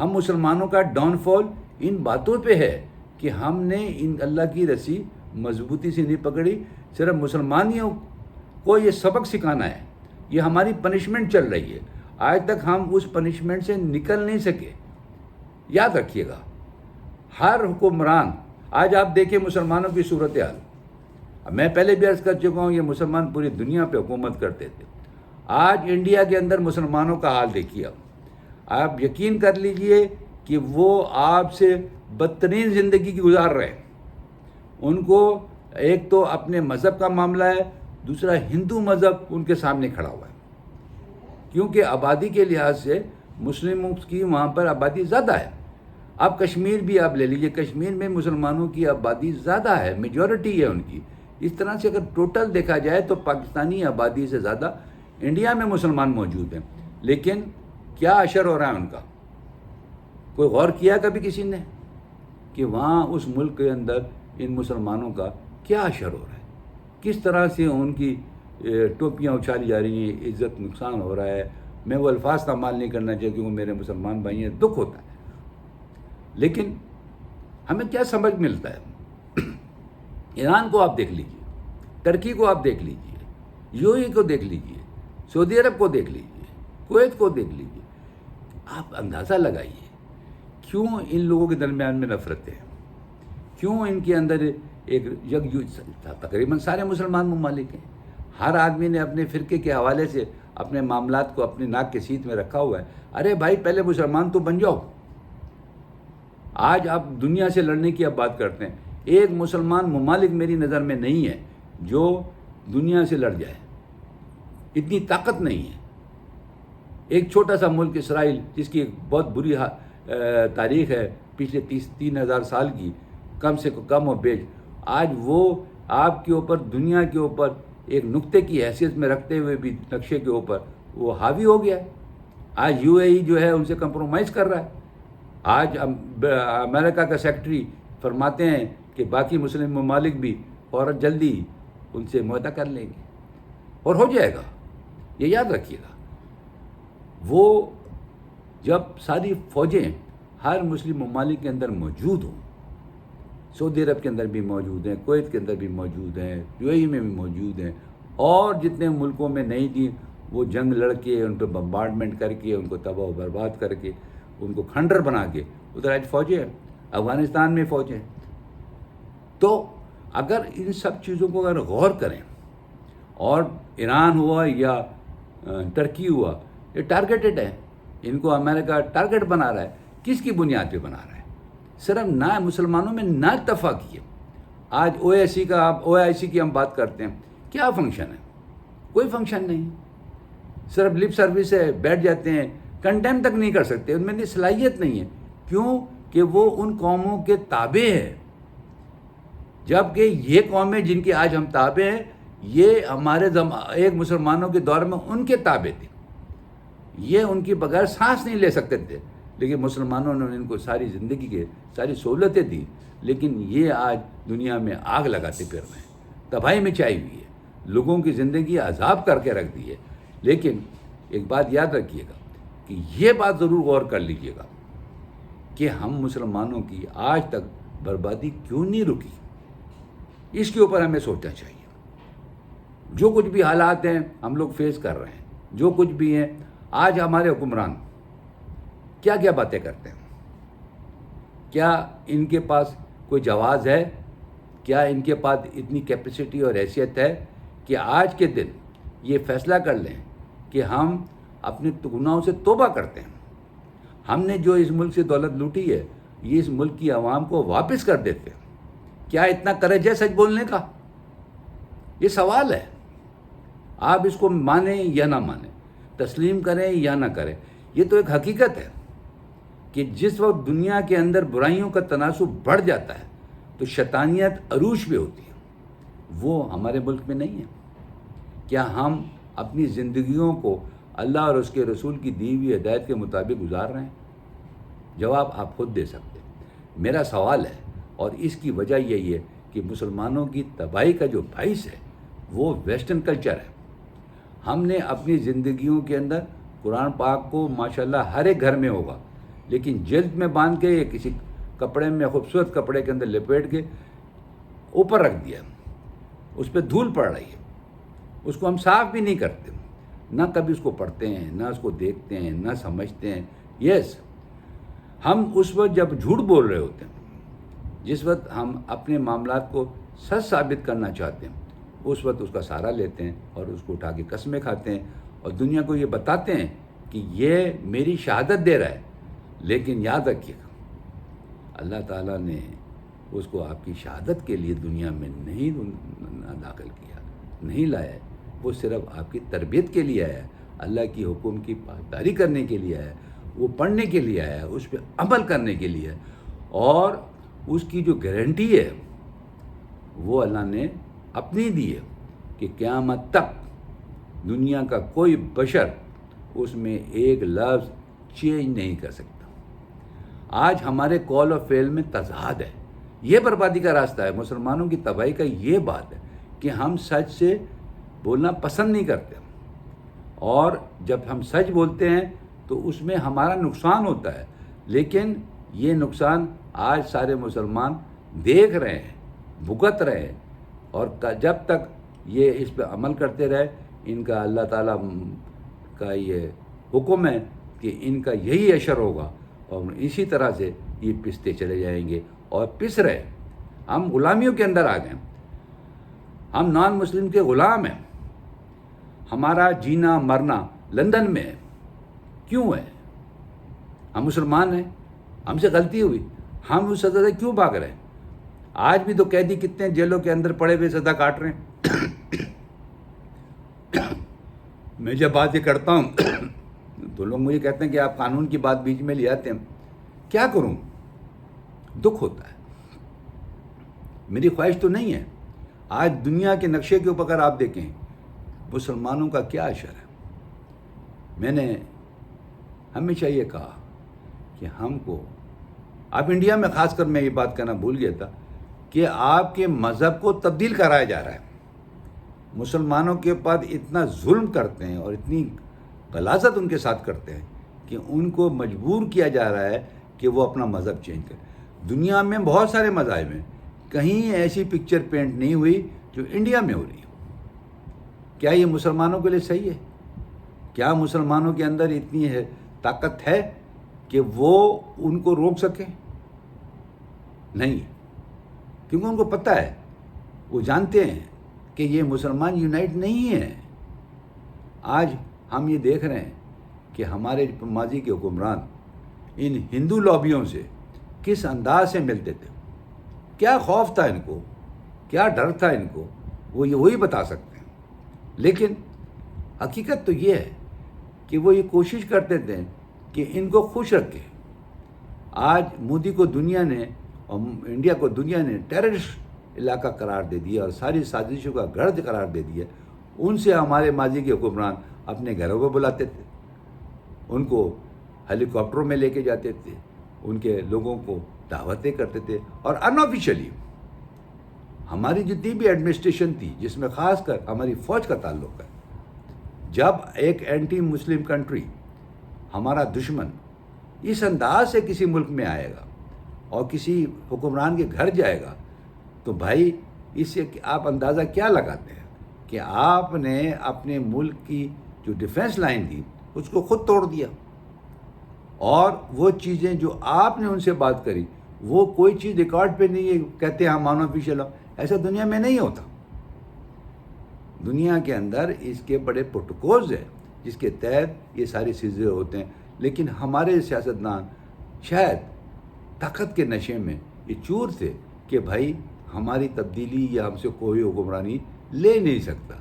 ہم مسلمانوں کا ڈاؤن فال ان باتوں پہ ہے کہ ہم نے ان اللہ کی رسی مضبوطی سے نہیں پکڑی، صرف مسلمانیوں کو یہ سبق سکھانا ہے، یہ ہماری پنشمنٹ چل رہی ہے، آج تک ہم اس پنشمنٹ سے نکل نہیں سکے۔ یاد رکھیے گا ہر حکمران، آج آپ دیکھیں مسلمانوں کی صورتحال، میں پہلے بھی عرض کر چکا ہوں یہ مسلمان پوری دنیا پہ حکومت کرتے تھے، آج انڈیا کے اندر مسلمانوں کا حال دیکھیے، آپ یقین کر لیجئے کہ وہ آپ سے بدترین زندگی کی گزار رہے ہیں۔ ان کو ایک تو اپنے مذہب کا معاملہ ہے، دوسرا ہندو مذہب ان کے سامنے کھڑا ہوا ہے، کیونکہ آبادی کے لحاظ سے مسلموں کی وہاں پر آبادی زیادہ ہے۔ اب کشمیر بھی آپ لے لیجئے، کشمیر میں مسلمانوں کی آبادی زیادہ ہے، میجورٹی ہے ان کی، اس طرح سے اگر ٹوٹل دیکھا جائے تو پاکستانی آبادی سے زیادہ انڈیا میں مسلمان موجود ہیں، لیکن کیا اشر ہو رہا ہے ان کا؟ کوئی غور کیا کبھی کسی نے کہ وہاں اس ملک کے اندر ان مسلمانوں کا کیا اشر ہو رہا ہے، کس طرح سے ان کی ٹوپیاں اچھالی جا رہی ہیں، عزت نقصان ہو رہا ہے؟ میں وہ الفاظ استعمال نہیں کرنا چاہیے کیونکہ میرے مسلمان بھائی ہیں، دکھ ہوتا ہے، لیکن ہمیں کیا سمجھ ملتا ہے؟ ایران کو آپ دیکھ لیجئے، ترکی کو آپ دیکھ لیجئے، یو اے کو دیکھ لیجئے، سعودی عرب کو دیکھ لیجئے، کویت کو دیکھ لیجئے، آپ اندازہ لگائیے کیوں ان لوگوں کے درمیان میں نفرت ہے، کیوں ان کے اندر ایک تقریباً سارے مسلمان ممالک ہیں، ہر آدمی نے اپنے فرقے کے حوالے سے اپنے معاملات کو اپنے ناک کے سیٹ میں رکھا ہوا ہے۔ ارے بھائی پہلے مسلمان تو بن جاؤ، آج آپ دنیا سے لڑنے کی اب بات کرتے ہیں، ایک مسلمان ممالک میری نظر میں نہیں ہے جو دنیا سے لڑ جائے، اتنی طاقت نہیں ہے۔ ایک چھوٹا سا ملک اسرائیل جس کی ایک بہت بری تاریخ ہے پچھلے 3,000 سال کی، کم سے کم و بیش، آج وہ آپ کے اوپر دنیا کے اوپر ایک نقطے کی حیثیت میں رکھتے ہوئے بھی نقشے کے اوپر وہ حاوی ہو گیا ہے۔ آج یو اے ای جو ہے ان سے کمپرومائز کر رہا ہے۔ آج امریکہ کا سیکرٹری فرماتے ہیں کہ باقی مسلم ممالک بھی فوراً جلدی ان سے معاہدہ کر لیں گے، اور ہو جائے گا، یہ یاد رکھیے گا۔ وہ جب ساری فوجیں ہر مسلم ممالک کے اندر موجود ہوں، سعودی عرب کے اندر بھی موجود ہیں، کویت کے اندر بھی موجود ہیں، یو اے ای میں بھی موجود ہیں، اور جتنے ملکوں میں نہیں تھیں وہ جنگ لڑ کے ان پہ بمبارڈمنٹ کر کے ان کو تباہ و برباد کر کے ان کو کھنڈر بنا کے ادھر آج فوجیں ہیں، افغانستان میں فوجیں ہیں۔ تو اگر ان سب چیزوں کو اگر غور کریں، اور ایران ہوا یا ٹرکی ہوا، یہ ٹارگیٹڈ ہے، ان کو امریکہ ٹارگیٹ بنا رہا ہے کس کی بنیاد پہ بنا رہا ہے؟ صرف نہ مسلمانوں میں نہ اتفاقی ہے. آج OIC کی ہم بات کرتے ہیں، کیا فنکشن ہے؟ کوئی فنکشن نہیں، صرف لپ سروس ہے، بیٹھ جاتے ہیں، کنڈیم تک نہیں کر سکتے، ان میں صلاحیت نہیں ہے. کیوں کہ وہ ان قوموں کے تابع ہے، جبکہ یہ قومیں جن کے آج ہم تابع ہیں یہ ہمارے ایک مسلمانوں کے دور میں ان کے تابع تھے، یہ ان کی بغیر سانس نہیں لے سکتے تھے، لیکن مسلمانوں نے ان کو ساری زندگی کے ساری سہولتیں دی، لیکن یہ آج دنیا میں آگ لگاتے پھر رہے ہیں، تباہی مچائی ہوئی ہے، لوگوں کی زندگی عذاب کر کے رکھ دی ہے. لیکن ایک بات یاد رکھیے گا کہ یہ بات ضرور غور کر لیجئے گا کہ ہم مسلمانوں کی آج تک بربادی کیوں نہیں رکی، اس کے اوپر ہمیں سوچنا چاہیے. جو کچھ بھی حالات ہیں ہم لوگ فیس کر رہے ہیں، جو کچھ بھی ہیں، آج ہمارے حکمران کیا کیا باتیں کرتے ہیں؟ کیا ان کے پاس کوئی جواز ہے؟ کیا ان کے پاس اتنی کیپیسٹی اور حیثیت ہے کہ آج کے دن یہ فیصلہ کر لیں کہ ہم اپنے گناہوں سے توبہ کرتے ہیں، ہم نے جو اس ملک سے دولت لوٹی ہے یہ اس ملک کی عوام کو واپس کر دیتے ہیں؟ کیا اتنا کرج ہے سچ بولنے کا؟ یہ سوال ہے. آپ اس کو مانیں یا نہ مانیں، تسلیم کریں یا نہ کریں، یہ تو ایک حقیقت ہے کہ جس وقت دنیا کے اندر برائیوں کا تناسب بڑھ جاتا ہے تو شیطانیت عروج پہ ہوتی ہے. وہ ہمارے ملک میں نہیں ہے. کیا ہم اپنی زندگیوں کو اللہ اور اس کے رسول کی دی ہوئی ہدایت کے مطابق گزار رہے ہیں؟ جواب آپ خود دے سکتے ہیں. میرا سوال ہے، اور اس کی وجہ یہی ہے کہ مسلمانوں کی تباہی کا جو باعث ہے وہ ویسٹرن کلچر ہے. ہم نے اپنی زندگیوں کے اندر قرآن پاک کو ماشاءاللہ ہر ایک گھر میں ہوگا، لیکن جلد میں باندھ کے یا کسی کپڑے میں خوبصورت کپڑے کے اندر لپیٹ کے اوپر رکھ دیا، اس پہ دھول پڑ رہی ہے، اس کو ہم صاف بھی نہیں کرتے، نہ کبھی اس کو پڑھتے ہیں، نہ اس کو دیکھتے ہیں، نہ سمجھتے ہیں. ہم اس وقت جب جھوٹ بول رہے ہوتے ہیں، جس وقت ہم اپنے معاملات کو سچ ثابت کرنا چاہتے ہیں، اس وقت اس کا سہارا لیتے ہیں اور اس کو اٹھا کے قسمیں کھاتے ہیں اور دنیا کو یہ بتاتے ہیں کہ یہ میری شہادت دے رہا ہے. لیکن یاد رکھیے گا اللہ تعالیٰ نے اس کو آپ کی شہادت کے لیے دنیا میں نہیں داخل کیا، نہیں لایا ہے. وہ صرف آپ کی تربیت کے لیے آیا ہے، اللہ کی حکم کی پاسداری کرنے کے لیے آیا ہے، وہ پڑھنے کے لیے آیا ہے، اس پہ عمل کرنے کے لیے ہے. اور اس کی جو گارنٹی ہے وہ اللہ نے اپنی دی ہے کہ قیامت تک دنیا کا کوئی بشر اس میں ایک لفظ چینج نہیں کر سکتا. آج ہمارے قول و فعل میں تضاد ہے، یہ بربادی کا راستہ ہے. مسلمانوں کی تباہی کا یہ بات ہے کہ ہم سچ سے بولنا پسند نہیں کرتے، اور جب ہم سچ بولتے ہیں تو اس میں ہمارا نقصان ہوتا ہے. لیکن یہ نقصان آج سارے مسلمان دیکھ رہے ہیں، بھگت رہے ہیں، اور جب تک یہ اس پہ عمل کرتے رہے، ان کا اللہ تعالیٰ کا یہ حکم ہے کہ ان کا یہی اشر ہوگا، اور اسی طرح سے یہ پستے چلے جائیں گے اور پس رہے. ہم غلامیوں کے اندر آ گئے، ہم نان مسلم کے غلام ہیں. ہمارا جینا مرنا لندن میں ہے. کیوں ہے؟ ہم مسلمان ہیں، ہم سے غلطی ہوئی، ہم اس سزا سے کیوں بھاگ رہے ہیں؟ آج بھی تو قیدی کتنے جیلوں کے اندر پڑے ہوئے سزا کاٹ رہے ہیں. میں جب بات یہ کرتا ہوں تو لوگ مجھے کہتے ہیں کہ آپ قانون کی بات بیچ میں لے آتے ہیں. کیا کروں؟ دکھ ہوتا ہے. میری خواہش تو نہیں ہے. آج دنیا کے نقشے کے اوپر اگر آپ دیکھیں مسلمانوں کا کیا اشر ہے. میں نے ہمیشہ یہ کہا کہ ہم کو، اب انڈیا میں خاص کر میں یہ بات کہنا بھول گیا تھا کہ آپ کے مذہب کو تبدیل کرایا جا رہا ہے. مسلمانوں کے پاس اتنا ظلم کرتے ہیں اور اتنی غلاظت ان کے ساتھ کرتے ہیں کہ ان کو مجبور کیا جا رہا ہے کہ وہ اپنا مذہب چینج کرے. دنیا میں بہت سارے مذاہب ہیں، کہیں ایسی پکچر پینٹ نہیں ہوئی جو انڈیا میں ہو رہی ہے. کیا یہ مسلمانوں کے لیے صحیح ہے؟ کیا مسلمانوں کے اندر اتنی طاقت ہے کہ وہ ان کو روک سکیں؟ نہیں، کیونکہ ان کو پتہ ہے، وہ جانتے ہیں کہ یہ مسلمان یونائٹ نہیں ہیں. آج ہم یہ دیکھ رہے ہیں کہ ہمارے ماضی کے حکمران ان ہندو لابیوں سے کس انداز سے ملتے تھے، کیا خوف تھا ان کو، کیا ڈر تھا ان کو، وہ یہ وہی بتا سکتے ہیں. لیکن حقیقت تو یہ ہے کہ وہ یہ کوشش کرتے تھے کہ ان کو خوش رکھے. آج مودی کو دنیا نے اور انڈیا کو دنیا نے ٹیررسٹ علاقہ قرار دے دیا اور ساری سازشوں کا گھر قرار دے دیا. ان سے ہمارے ماضی کے حکمران اپنے گھروں کو بلاتے تھے، ان کو ہیلی کاپٹروں میں لے کے جاتے تھے، ان کے لوگوں کو دعوتیں کرتے تھے. اور ان آفیشیلی ہماری جتنی بھی ایڈمنسٹریشن تھی، جس میں خاص کر ہماری فوج کا تعلق ہے، جب ایک اینٹی مسلم کنٹری، ہمارا دشمن اس انداز سے کسی ملک میں آئے گا اور کسی حکمران کے گھر جائے گا، تو بھائی اس سے آپ اندازہ کیا لگاتے ہیں کہ آپ نے اپنے ملک کی جو ڈیفنس لائن تھی اس کو خود توڑ دیا. اور وہ چیزیں جو آپ نے ان سے بات کری، وہ کوئی چیز ریکارڈ پہ نہیں ہے، کہتے ہیں ہم نان آفیشیل ہوں. ایسا دنیا میں نہیں ہوتا. دنیا کے اندر اس کے بڑے پروٹوکولز ہیں جس کے تحت یہ ساری چیزیں ہوتے ہیں. لیکن ہمارے سیاستدان شاید طاقت کے نشے میں یہ چور تھے کہ بھائی ہماری تبدیلی یا ہم سے کوئی حکمرانی لے نہیں سکتا.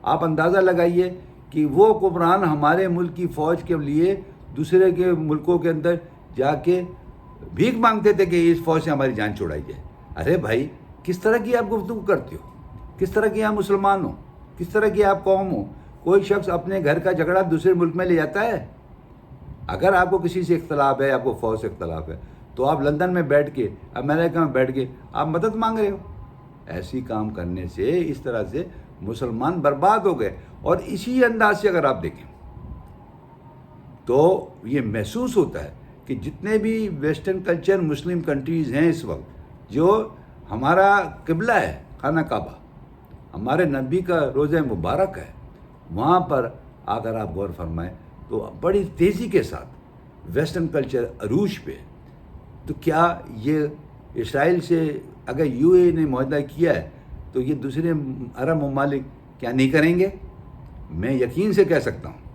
آپ اندازہ لگائیے کہ وہ حکمران ہمارے ملک کی فوج کے لیے دوسرے کے ملکوں کے اندر جا کے بھیک مانگتے تھے کہ اس فوج سے ہماری جان چھڑائی جائے. ارے بھائی کس طرح کی آپ گفتگو کرتے ہو؟ کس طرح کی آپ مسلمان ہو؟ کس طرح کی آپ قوم ہو؟ کوئی شخص اپنے گھر کا جھگڑا دوسرے ملک میں لے جاتا ہے؟ اگر آپ کو کسی سے اختلاف ہے، آپ کو فوج سے اختلاف ہے، تو آپ لندن میں بیٹھ کے، امریکہ میں بیٹھ کے آپ مدد مانگ رہے ہو. ایسی کام کرنے سے اس طرح سے مسلمان برباد ہو گئے. اور اسی انداز سے اگر آپ دیکھیں تو یہ محسوس ہوتا ہے کہ جتنے بھی ویسٹرن کلچر مسلم کنٹریز ہیں اس وقت، جو ہمارا قبلہ ہے خانہ کعبہ، ہمارے نبی کا روضہ مبارک ہے، وہاں پر اگر آپ غور فرمائیں تو بڑی تیزی کے ساتھ ویسٹرن کلچر عروج پہ. تو کیا یہ اسرائیل سے اگر یو اے نے معاہدہ کیا ہے تو یہ دوسرے عرب ممالک کیا نہیں کریں گے؟ میں یقین سے کہہ سکتا ہوں.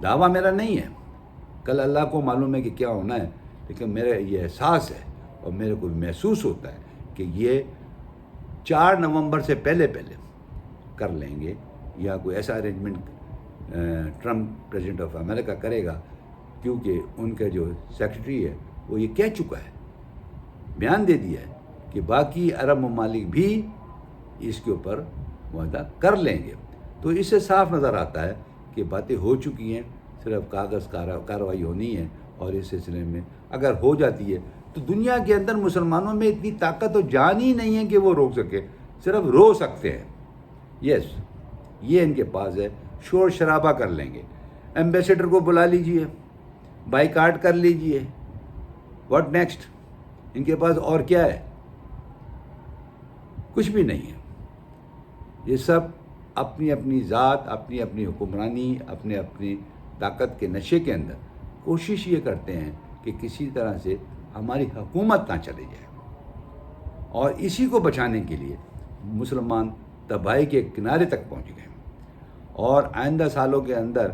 دعویٰ میرا نہیں ہے، کل اللہ کو معلوم ہے کہ کیا ہونا ہے، لیکن میرا یہ احساس ہے اور میرے کو محسوس ہوتا ہے کہ یہ 4 نومبر سے پہلے کر لیں گے، یا کوئی ایسا arrangement Trump president of America کرے گا. کیونکہ ان کا جو سیکرٹری ہے وہ یہ کہہ چکا ہے، بیان دے دیا ہے کہ باقی عرب ممالک بھی اس کے اوپر معاہدہ کر لیں گے. تو اس سے صاف نظر آتا ہے کہ باتیں ہو چکی ہیں، صرف کاغذ کارروائی ہونی ہے. اور اس سلسلے میں اگر ہو جاتی ہے تو دنیا کے اندر مسلمانوں میں اتنی طاقت و جان ہی نہیں ہے کہ وہ روک سکے، صرف رو سکتے ہیں. یس، یہ ان کے پاس ہے، شور شرابہ کر لیں گے، ایمبیسیڈر کو بلا لیجئے، بائیکاٹ کر لیجئے. What next? ان کے پاس اور کیا ہے؟ کچھ بھی نہیں ہے. یہ سب اپنی اپنی ذات، اپنی اپنی حکمرانی، اپنے اپنی طاقت کے نشے کے اندر کوشش یہ کرتے ہیں کہ کسی طرح سے ہماری حکومت نہ چلے جائے. اور اسی کو بچانے کے لیے مسلمان تباہی کے کنارے تک پہنچ گئے. اور آئندہ سالوں کے اندر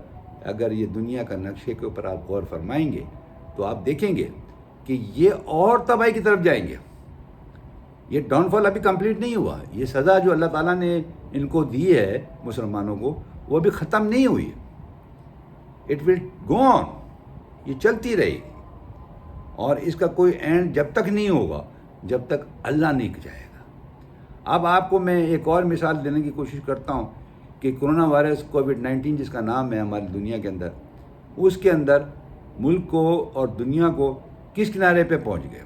اگر یہ دنیا کا نقشے کے اوپر آپ غور فرمائیں گے تو آپ دیکھیں گے کہ یہ اور تباہی کی طرف جائیں گے. یہ ڈاؤن فال ابھی کمپلیٹ نہیں ہوا. یہ سزا جو اللہ تعالیٰ نے ان کو دی ہے مسلمانوں کو، وہ ابھی ختم نہیں ہوئی. اٹ ول گو آن، یہ چلتی رہے گی. اور اس کا کوئی اینڈ جب تک نہیں ہوگا جب تک اللہ نہیں جائے گا. اب آپ کو میں ایک اور مثال دینے کی کوشش کرتا ہوں کہ کرونا وائرس کووڈ-19 جس کا نام ہے ہماری دنیا کے اندر، اس کے اندر ملک کو اور دنیا کو کس کنارے پہ پہنچ گئے.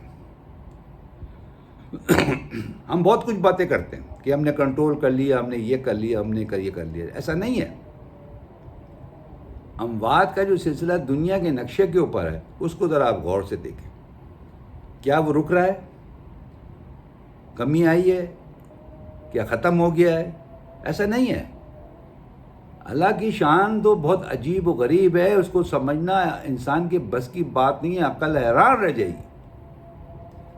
ہم بہت کچھ باتیں کرتے ہیں کہ ہم نے کنٹرول کر لیا، ہم نے یہ کر لیا، ہم نے یہ کر لیا. ایسا نہیں ہے. اموات کا جو سلسلہ دنیا کے نقشے کے اوپر ہے اس کو ذرا آپ غور سے دیکھیں. کیا وہ رک رہا ہے؟ کمی آئی ہے؟ کیا ختم ہو گیا ہے؟ ایسا نہیں ہے. اللہ کی شان تو بہت عجیب و غریب ہے، اس کو سمجھنا انسان کے بس کی بات نہیں ہے. عقل حیران رہ جائے گی.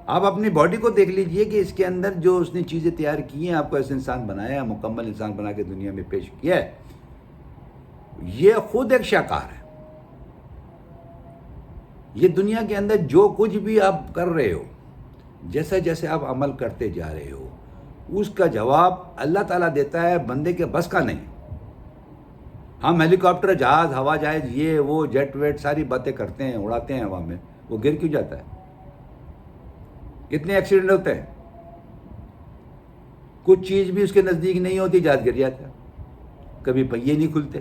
آپ اپنی باڈی کو دیکھ لیجئے کہ اس کے اندر جو اس نے چیزیں تیار کی ہیں، آپ کو ایسے انسان بنایا ہے، مکمل انسان بنا کے دنیا میں پیش کیا ہے. یہ خود ایک شاہکار ہے. یہ دنیا کے اندر جو کچھ بھی آپ کر رہے ہو، جیسا جیسے آپ عمل کرتے جا رہے ہو، اس کا جواب اللہ تعالیٰ دیتا ہے، بندے کے بس کا نہیں۔ ہم ہیلی کاپٹر، جہاز، ہوا جہاز، یہ وہ جیٹ ویٹ ساری باتیں کرتے ہیں، اڑاتے ہیں ہوا میں، وہ گر کیوں جاتا ہے؟ کتنے ایکسیڈنٹ ہوتے ہیں؟ کچھ چیز بھی اس کے نزدیک نہیں ہوتی، جہاز گر جاتا ہے، کبھی پہیے نہیں کھلتے۔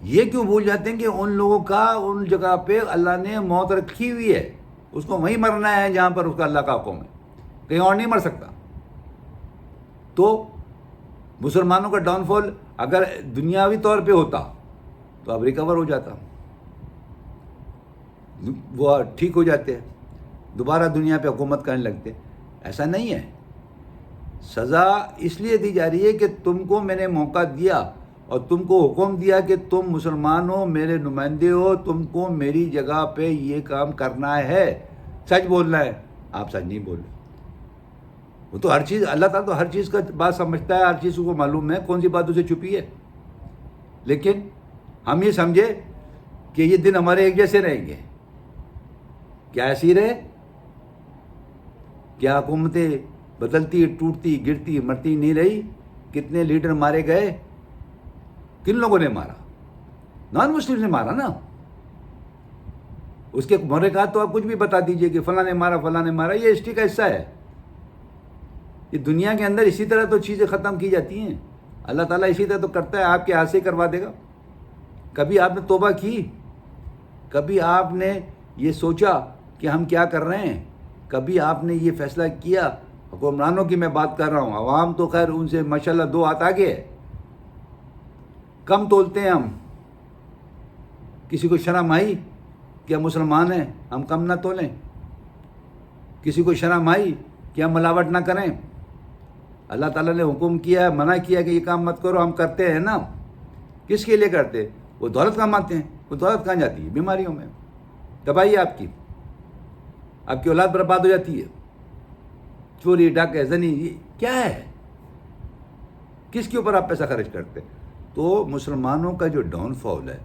یہ کیوں بھول جاتے ہیں کہ ان لوگوں کا ان جگہ پہ اللہ نے موت رکھی ہوئی ہے، اس کو وہیں مرنا ہے جہاں پر اس کا اللہ کا حکم ہے، کہیں اور نہیں مر سکتا۔ تو مسلمانوں کا ڈاؤن فال اگر دنیاوی طور پہ ہوتا تو اب ریکور ہو جاتا، وہ ٹھیک ہو جاتے ہیں، دوبارہ دنیا پہ حکومت کرنے لگتے۔ ایسا نہیں ہے، سزا اس لیے دی جا رہی ہے کہ تم کو میں نے موقع دیا اور تم کو حکم دیا کہ تم مسلمان ہو، میرے نمائندے ہو، تم کو میری جگہ پہ یہ کام کرنا ہے، سچ بولنا ہے۔ آپ سچ نہیں بول رہے۔ وہ تو ہر چیز، اللہ تعالیٰ تو ہر چیز کا بات سمجھتا ہے، ہر چیز کو معلوم ہے، کون سی بات اسے چھپی ہے۔ لیکن ہم یہ سمجھے کہ یہ دن ہمارے ایک جیسے رہیں گے، کیا ایسی رہے؟ کیا حکومتیں بدلتی، ٹوٹتی، گرتی، مرتی نہیں رہی؟ کتنے لیڈر مارے گئے؟ کن لوگوں نے مارا؟ نان مسلم نے مارا نا۔ اس کے محرکات تو آپ کچھ بھی بتا دیجئے کہ فلاں نے مارا، فلاں نے مارا، یہ ہسٹری کا حصہ ہے۔ یہ دنیا کے اندر اسی طرح تو چیزیں ختم کی جاتی ہیں۔ اللہ تعالیٰ اسی طرح تو کرتا ہے، آپ کے ہاتھ سے کروا دے گا۔ کبھی آپ نے توبہ کی؟ کبھی آپ نے یہ سوچا کہ ہم کیا کر رہے ہیں؟ کبھی آپ نے یہ فیصلہ کیا؟ حکمرانوں کی میں بات کر رہا ہوں، عوام تو خیر ان سے ماشاءاللہ دو ہاتھ آگے ہے۔ کم تولتے ہیں ہم۔ کسی کو شرم آئی کہ ہم مسلمان ہیں، ہم کم نہ تولیں؟ کسی کو شرم آئی کہ ہم ملاوٹ نہ کریں؟ اللہ تعالیٰ نے حکم کیا ہے، منع کیا کہ یہ کام مت کرو، ہم کرتے ہیں نا۔ کس کے لیے کرتے؟ وہ دولت کماتے ہیں۔ وہ دولت کہاں جاتی ہے؟ بیماریوں میں تباہی، آپ کی اولاد برباد ہو جاتی ہے۔ چوری، ڈاکے، زنی، یہ کیا ہے؟ کس کے اوپر آپ پیسہ خرچ کرتے؟ تو مسلمانوں کا جو ڈاؤن فال ہے،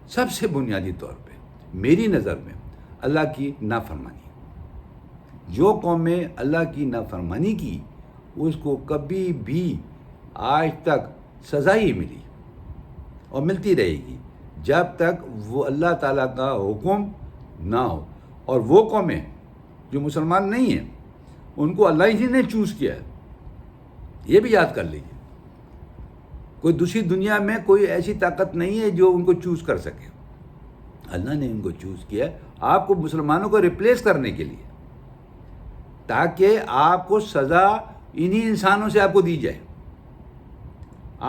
سب سے بنیادی طور پہ میری نظر میں اللہ کی نافرمانی۔ جو قومیں اللہ کی نافرمانی کی، اس کو کبھی بھی آج تک سزا ہی ملی اور ملتی رہے گی جب تک وہ اللہ تعالیٰ کا حکم نہ ہو۔ اور وہ قومیں جو مسلمان نہیں ہیں، ان کو اللہ ہی نے چوز کیا ہے، یہ بھی یاد کر لیجیے۔ کوئی دوسری دنیا میں کوئی ایسی طاقت نہیں ہے جو ان کو چوز کر سکے۔ اللہ نے ان کو چوز کیا ہے آپ کو، مسلمانوں کو ریپلیس کرنے کے لیے، تاکہ آپ کو سزا انہی انسانوں سے آپ کو دی جائے۔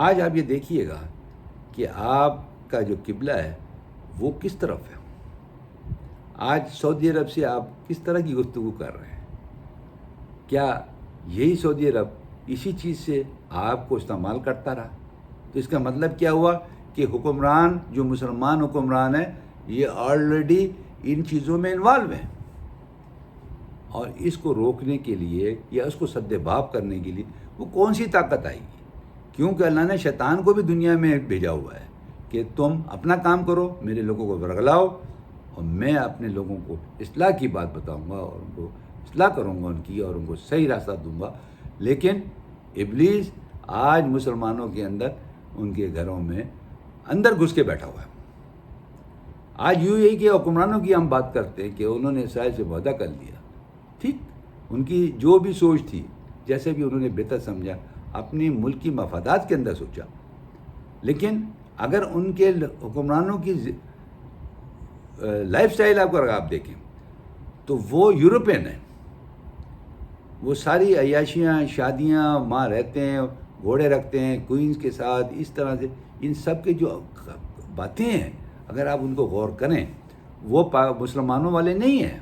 آج آپ یہ دیکھیے گا کہ آپ کا جو قبلہ ہے وہ کس طرف ہے۔ آج سعودی عرب سے آپ کس طرح کی گفتگو کر رہے ہیں؟ کیا یہی سعودی عرب اسی چیز سے آپ کو استعمال کرتا رہا؟ تو اس کا مطلب کیا ہوا کہ حکمران، جو مسلمان حکمران ہیں، یہ آلریڈی ان چیزوں میں انوالو ہیں، اور اس کو روکنے کے لیے یا اس کو سد باب کرنے کے لیے وہ کون سی طاقت آئے گی؟ کیونکہ اللہ نے شیطان کو بھی دنیا میں بھیجا ہوا ہے کہ تم اپنا کام کرو، میرے لوگوں کو ورگلاؤ، اور میں اپنے لوگوں کو اصلاح کی بات بتاؤں گا اور ان کو اصلاح کروں گا ان کی، اور ان کو صحیح راستہ دوں گا۔ لیکن ابلیس آج مسلمانوں کے اندر، ان کے گھروں میں اندر گھس کے بیٹھا ہوا ہے۔ آج یوں ہی کہ حکمرانوں کی ہم بات کرتے ہیں کہ انہوں نے اسرائیل سے معاہدہ کر لیا، ٹھیک، ان کی جو بھی سوچ تھی، جیسے بھی انہوں نے بہتر سمجھا، اپنی ملکی مفادات کے اندر سوچا۔ لیکن اگر ان کے حکمرانوں کی لائف سٹائل اگر آپ دیکھیں تو وہ یورپین ہیں، وہ ساری عیاشیاں، شادیاں، وہاں رہتے ہیں، گھوڑے رکھتے ہیں کوئنز کے ساتھ، اس طرح سے ان سب کے جو باتیں ہیں، اگر آپ ان کو غور کریں، وہ مسلمانوں والے نہیں ہیں۔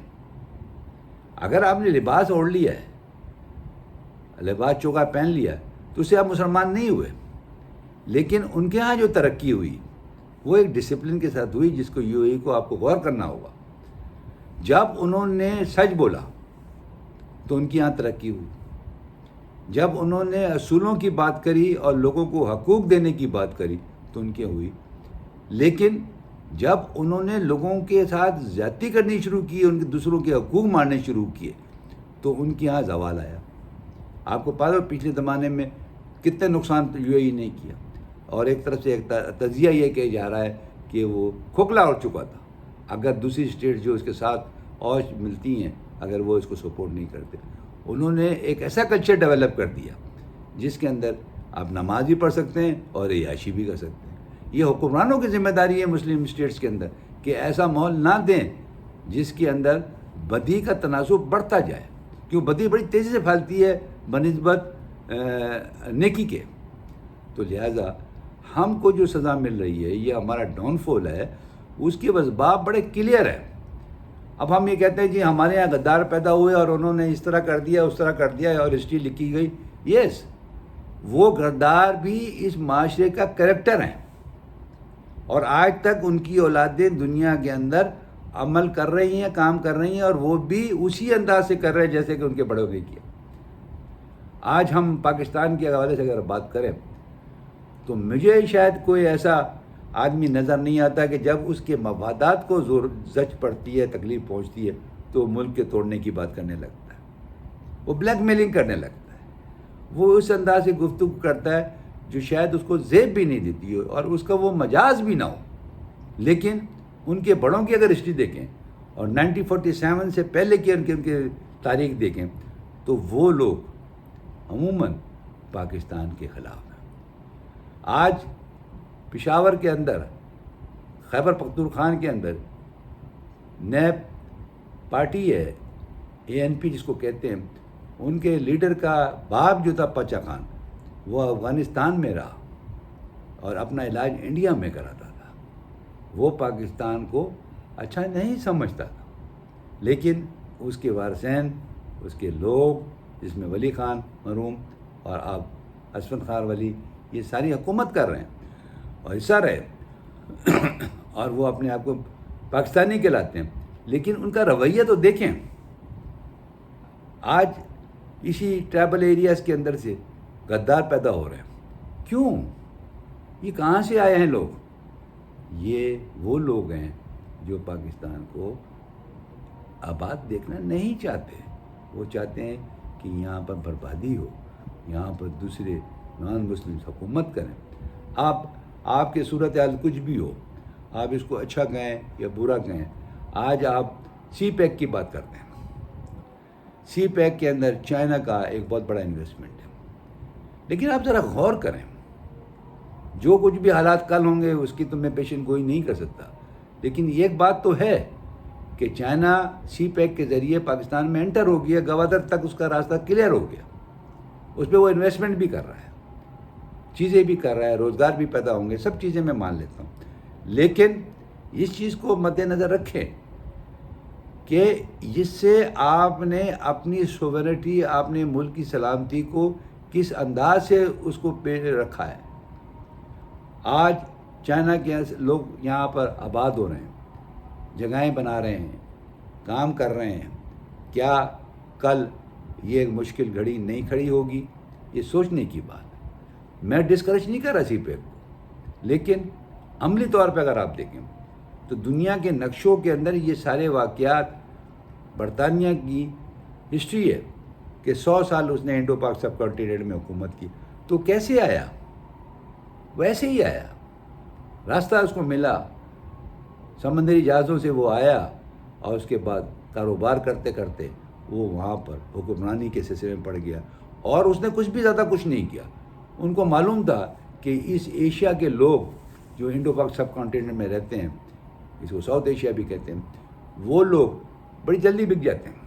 اگر آپ نے لباس اوڑھ لیا ہے، لباس چوکا پہن لیا، تو اسے آپ مسلمان نہیں ہوئے۔ لیکن ان کے ہاں جو ترقی ہوئی وہ ایک ڈسپلن کے ساتھ ہوئی، جس کو یو اے کو آپ کو غور کرنا ہوگا۔ جب انہوں نے سچ بولا تو ان کی یہاں ترقی ہوئی، جب انہوں نے اصولوں کی بات کری اور لوگوں کو حقوق دینے کی بات کری تو ان کی ہوئی۔ لیکن جب انہوں نے لوگوں کے ساتھ زیادتی کرنی شروع کی، ان کے دوسروں کے حقوق مارنے شروع کیے، تو ان کے یہاں زوال آیا۔ آپ کو پتا ہے پچھلے زمانے میں کتنے نقصان یو اے ای نے کیا، اور ایک طرف سے ایک تجزیہ یہ کہا جا رہا ہے کہ وہ کھوکھلا ہو چکا تھا اگر دوسری اسٹیٹ جو اس کے ساتھ اور ملتی ہیں اگر وہ اس کو سپورٹ نہیں کرتے۔ انہوں نے ایک ایسا کلچر ڈیولپ کر دیا جس کے اندر آپ نماز بھی پڑھ سکتے ہیں اور عیاشی بھی کر سکتے ہیں۔ یہ حکمرانوں کی ذمہ داری ہے مسلم اسٹیٹس کے اندر کہ ایسا ماحول نہ دیں جس کے اندر بدی کا تناسب بڑھتا جائے، کیوں بدی بڑی تیزی سے پھیلتی ہے بنسبت نیکی کے۔ تو لہٰذا ہم کو جو سزا مل رہی ہے، یہ ہمارا ڈاؤن فال ہے، اس کے اسباب بڑے کلیئر ہیں۔ اب ہم یہ کہتے ہیں جی ہمارے یہاں غدار پیدا ہوئے اور انہوں نے اس طرح کر دیا اس طرح کر دیا اور ہسٹری لکھی گئی۔ یس، وہ غدار بھی اس معاشرے کا کریکٹر ہیں، اور آج تک ان کی اولادیں دنیا کے اندر عمل کر رہی ہیں، کام کر رہی ہیں، اور وہ بھی اسی انداز سے کر رہے ہیں جیسے کہ ان کے بڑوں نے کیا۔ آج ہم پاکستان کے حوالے سے اگر بات کریں تو مجھے شاید کوئی ایسا آدمی نظر نہیں آتا کہ جب اس کے مفادات کو زچ پڑتی ہے، تکلیف پہنچتی ہے، تو ملک کے توڑنے کی بات کرنے لگتا ہے، وہ بلیک میلنگ کرنے لگتا ہے، وہ اس انداز سے گفتگو کرتا ہے جو شاید اس کو زیب بھی نہیں دیتی ہو اور اس کا وہ مجاز بھی نہ ہو۔ لیکن ان کے بڑوں کی اگر ہسٹری دیکھیں اور 1947 سے پہلے کی ان کی تاریخ دیکھیں تو وہ لوگ عموماً پاکستان کے خلاف ہیں۔ آج پشاور کے اندر، خیبر پختونخوا کے اندر نیب پارٹی ہے، ANP جس کو کہتے ہیں، ان کے لیڈر کا باپ جو تھا پچا خان، وہ افغانستان میں رہا اور اپنا علاج انڈیا میں کراتا تھا۔ وہ پاکستان کو اچھا نہیں سمجھتا تھا، لیکن اس کے وارثین، اس کے لوگ، جس میں ولی خان مرحوم اور اب اسفند خان ولی، یہ ساری حکومت کر رہے ہیں اور حصہ رہے اور وہ اپنے آپ کو پاکستانی کہلاتے ہیں، لیکن ان کا رویہ تو دیکھیں۔ آج اسی ٹرائبل ایریاز کے اندر سے غدار پیدا ہو رہے ہیں۔ کیوں؟ یہ کہاں سے آئے ہیں لوگ؟ یہ وہ لوگ ہیں جو پاکستان کو آباد دیکھنا نہیں چاہتے۔ وہ چاہتے ہیں کہ یہاں پر بربادی ہو، یہاں پر دوسرے نان مسلم حکومت کریں۔ آپ کے صورتحال کچھ بھی ہو، آپ اس کو اچھا کہیں یا برا کہیں، آج آپ سی پیک کی بات کرتے ہیں۔ سی پیک کے اندر چائنا کا ایک بہت بڑا انویسٹمنٹ ہے، لیکن آپ ذرا غور کریں، جو کچھ بھی حالات کل ہوں گے اس کی تو میں پیشن گوئی نہیں کر سکتا، لیکن ایک بات تو ہے کہ چائنا سی پیک کے ذریعے پاکستان میں انٹر ہو گیا، گوادر تک اس کا راستہ کلیئر ہو گیا، اس پہ وہ انویسٹمنٹ بھی کر رہا ہے، چیزیں بھی کر رہا ہے، روزگار بھی پیدا ہوں گے، سب چیزیں میں مان لیتا ہوں، لیکن اس چیز کو مد نظر رکھیں کہ اس سے آپ نے اپنی سوورنٹی، آپ نے ملک کی سلامتی کو کس انداز سے اس کو رکھا ہے۔ آج چائنا کے لوگ یہاں پر آباد ہو رہے ہیں، جگہیں بنا رہے ہیں، کام کر رہے ہیں، کیا کل یہ ایک مشکل گھڑی نہیں کھڑی ہوگی؟ یہ سوچنے کی بات ہے۔ میں ڈسکریج نہیں کر رہا سی پیک کو، لیکن عملی طور پہ اگر آپ دیکھیں تو دنیا کے نقشوں کے اندر یہ سارے واقعات، برطانیہ کی ہسٹری ہے کہ 100 سال اس نے انڈو پاک سب کانٹیننٹ میں حکومت کی، تو کیسے آیا؟ ویسے ہی آیا، راستہ اس کو ملا، سمندری جہازوں سے وہ آیا اور اس کے بعد کاروبار کرتے کرتے وہ وہاں پر حکمرانی کے سلسلے میں پڑ گیا، اور اس نے کچھ بھی زیادہ کچھ نہیں کیا۔ ان کو معلوم تھا کہ اس ایشیا کے لوگ جو انڈو پاک سب کانٹیننٹ میں رہتے ہیں، اس کو ساؤتھ ایشیا بھی کہتے ہیں، وہ لوگ بڑی جلدی بک جاتے ہیں،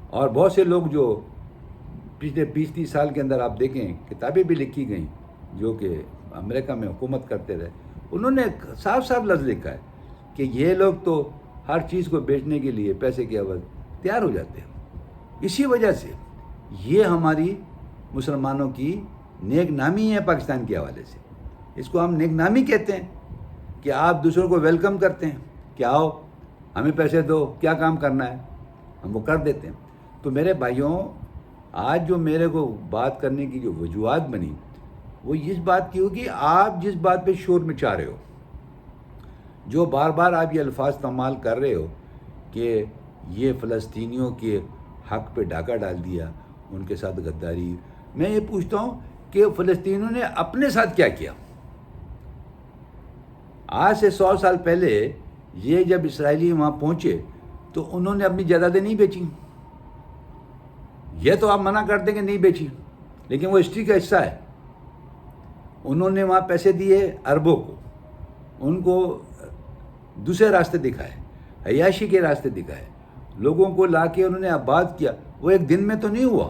اور بہت سے لوگ جو پچھلے 20-30 سال کے اندر آپ دیکھیں کتابیں بھی لکھی گئیں جو کہ امریکہ میں حکومت کرتے رہے، انہوں نے صاف صاف لفظ لکھا ہے کہ یہ لوگ تو ہر چیز کو بیچنے کے لیے پیسے کے عوض تیار ہو جاتے ہیں۔ اسی وجہ سے یہ ہماری مسلمانوں کی نیک نامی ہے پاکستان کے حوالے سے، اس کو ہم نیک نامی کہتے ہیں کہ آپ دوسروں کو ویلکم کرتے ہیں کہ آؤ ہمیں پیسے دو، کیا کام کرنا ہے ہم وہ کر دیتے ہیں۔ تو میرے بھائیوں، آج جو میرے کو بات کرنے کی جو وجوہات بنی وہ اس بات کی ہو کہ آپ جس بات پہ شور مچا رہے ہو، جو بار بار آپ یہ الفاظ استعمال کر رہے ہو کہ یہ فلسطینیوں کے حق پہ ڈاکہ ڈال دیا، ان کے ساتھ غداری، میں یہ پوچھتا ہوں کہ فلسطینیوں نے اپنے ساتھ کیا کیا؟ آج سے 100 سال پہلے یہ جب اسرائیلی وہاں پہنچے تو انہوں نے اپنی جائیدادیں نہیں بیچی. یہ تو آپ منع کرتے کہ نہیں بیچی، لیکن وہ ہسٹری کا حصہ ہے. انہوں نے وہاں پیسے دیے عربوں کو، ان کو دوسرے راستے دکھائے، عیاشی کے راستے دکھائے، لوگوں کو لا کے انہوں نے آباد کیا. وہ ایک دن میں تو نہیں ہوا،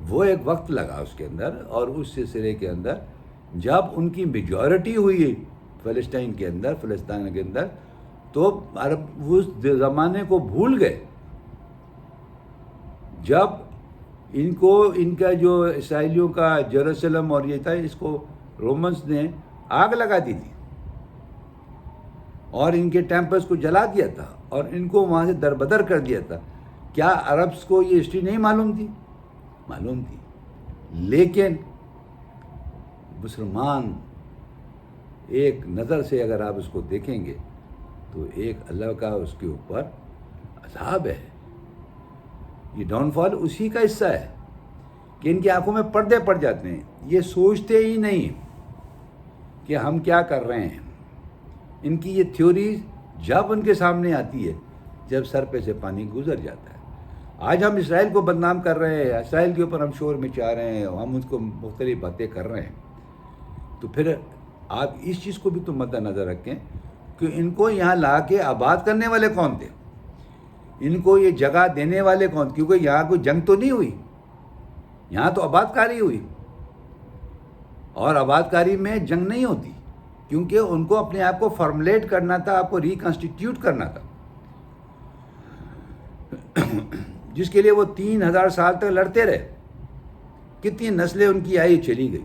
وہ ایک وقت لگا اس کے اندر. اور اس سلسلے کے اندر جب ان کی میجورٹی ہوئی فلسطین کے اندر تو عرب اس زمانے کو بھول گئے جب ان کا جو اسرائیلیوں کا جیروسلم اور یہ تھا، اس کو رومنس نے آگ لگا دی تھی اور ان کے ٹیمپلز کو جلا دیا تھا اور ان کو وہاں سے دربدر کر دیا تھا. کیا عربس کو یہ ہسٹری نہیں معلوم تھی؟ معلوم تھی. لیکن مسلمان ایک نظر سے اگر آپ اس کو دیکھیں گے تو ایک اللہ کا اس کے اوپر عذاب ہے. یہ ڈاؤن فال اسی کا حصہ ہے کہ ان کی آنکھوں میں پردے پڑ جاتے ہیں. یہ سوچتے ہی نہیں کہ ہم کیا کر رہے ہیں. ان کی یہ تھیوری جب ان کے سامنے آتی ہے جب سر پہ سے پانی گزر جاتا ہے. آج ہم اسرائیل کو بدنام کر رہے ہیں، اسرائیل کے اوپر ہم شور مچا رہے ہیں، ہم اس کو مختلف باتیں کر رہے ہیں. تو پھر آپ اس چیز کو بھی تو مد نظر رکھیں کہ ان کو یہاں لا کے آباد کرنے والے کون تھے، ان کو یہ جگہ دینے والے کون تھے؟ کیونکہ یہاں کوئی جنگ تو نہیں ہوئی، یہاں تو آباد کاری ہوئی. اور آباد کاری میں جنگ نہیں ہوتی، کیونکہ ان کو اپنے آپ کو فارمولیٹ کرنا تھا، آپ کو ریکنسٹیٹیوٹ کرنا تھا، جس کے لیے وہ 3000 سال تک لڑتے رہے. کتنی نسلیں ان کی آئی چلی گئی،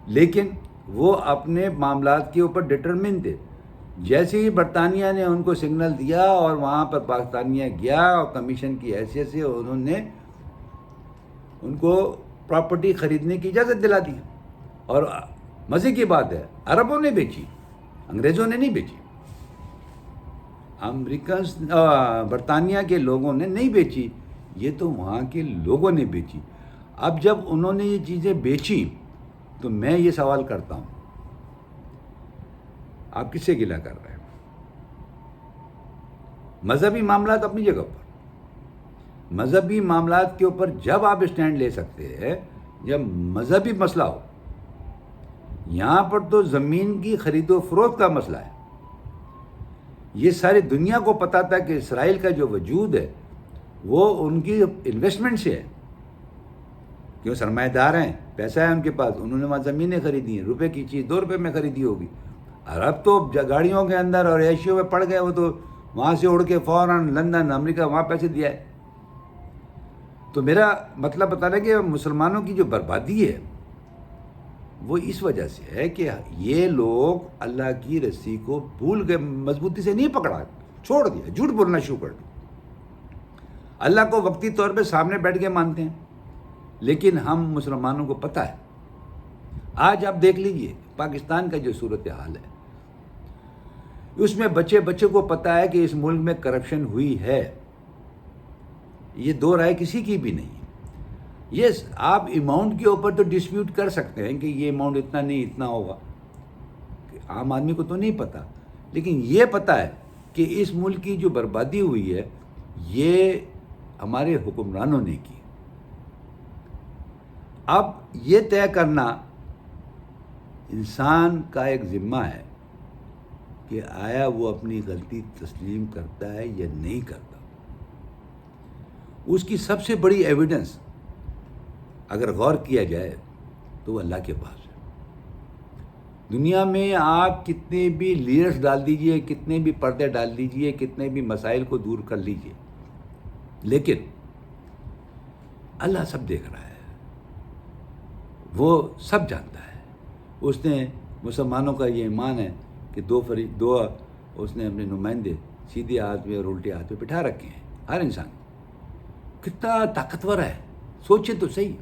لیکن وہ اپنے معاملات کے اوپر ڈٹرمن تھے. جیسے ہی برطانیہ نے ان کو سگنل دیا اور وہاں پر پاکستانیہ گیا اور کمیشن کی حیثیت سے انہوں نے ان کو پراپرٹی خریدنے کی اجازت دلا دی. اور مزے کی بات ہے، عربوں نے بیچی، انگریزوں نے نہیں بیچی. امریکنز برطانیہ کے لوگوں نے نہیں بیچی، یہ تو وہاں کے لوگوں نے بیچی. اب جب انہوں نے یہ چیزیں بیچی تو میں یہ سوال کرتا ہوں، آپ کس سے گلہ کر رہے ہیں؟ مذہبی معاملات اپنی جگہ پر، مذہبی معاملات کے اوپر جب آپ اسٹینڈ لے سکتے ہیں جب مذہبی مسئلہ ہو. یہاں پر تو زمین کی خرید و فروخت کا مسئلہ ہے. یہ ساری دنیا کو پتا تھا کہ اسرائیل کا جو وجود ہے وہ ان کی انویسٹمنٹ سے ہے، کیوں سرمایہ دار ہیں، پیسہ ہے ان کے پاس، انہوں نے وہاں زمینیں خریدی ہیں، روپے کی چیز 2 روپے میں خریدی ہوگی. عرب تو گاڑیوں کے اندر اور ایشیوں میں پڑ گئے، وہ تو وہاں سے اڑ کے فوراً لندن، امریکہ، وہاں پیسے دیا ہے. تو میرا مطلب بتانا کہ مسلمانوں کی جو بربادی ہے وہ اس وجہ سے ہے کہ یہ لوگ اللہ کی رسی کو بھول گئے، مضبوطی سے نہیں پکڑا، چھوڑ دیا، جھوٹ بولنا شروع کر دیا. اللہ کو وقتی طور پہ سامنے بیٹھ کے مانتے ہیں، لیکن ہم مسلمانوں کو پتہ ہے. آج آپ دیکھ لیجئے پاکستان کا جو صورتحال ہے، اس میں بچے کو پتہ ہے کہ اس ملک میں کرپشن ہوئی ہے، یہ دو رائے کسی کی بھی نہیں. یس، آپ اماؤنٹ کے اوپر تو ڈسپیوٹ کر سکتے ہیں کہ یہ اماؤنٹ اتنا نہیں اتنا ہوگا، عام آدمی کو تو نہیں پتہ، لیکن یہ پتہ ہے کہ اس ملک کی جو بربادی ہوئی ہے یہ ہمارے حکمرانوں نے کی. اب یہ طے کرنا انسان کا ایک ذمہ ہے کہ آیا وہ اپنی غلطی تسلیم کرتا ہے یا نہیں کرتا. اس کی سب سے بڑی ایویڈنس اگر غور کیا جائے تو وہ اللہ کے پاس ہے. دنیا میں آپ کتنے بھی لیڈرز ڈال دیجئے، کتنے بھی پردے ڈال دیجئے، کتنے بھی مسائل کو دور کر لیجئے، لیکن اللہ سب دیکھ رہا ہے، وہ سب جانتا ہے. اس نے مسلمانوں کا یہ ایمان ہے کہ دو اس نے اپنے نمائندے سیدھے ہاتھ میں اور الٹے ہاتھ میں بٹھا رکھے ہیں. ہر انسان کتنا طاقتور ہے، سوچے تو صحیح.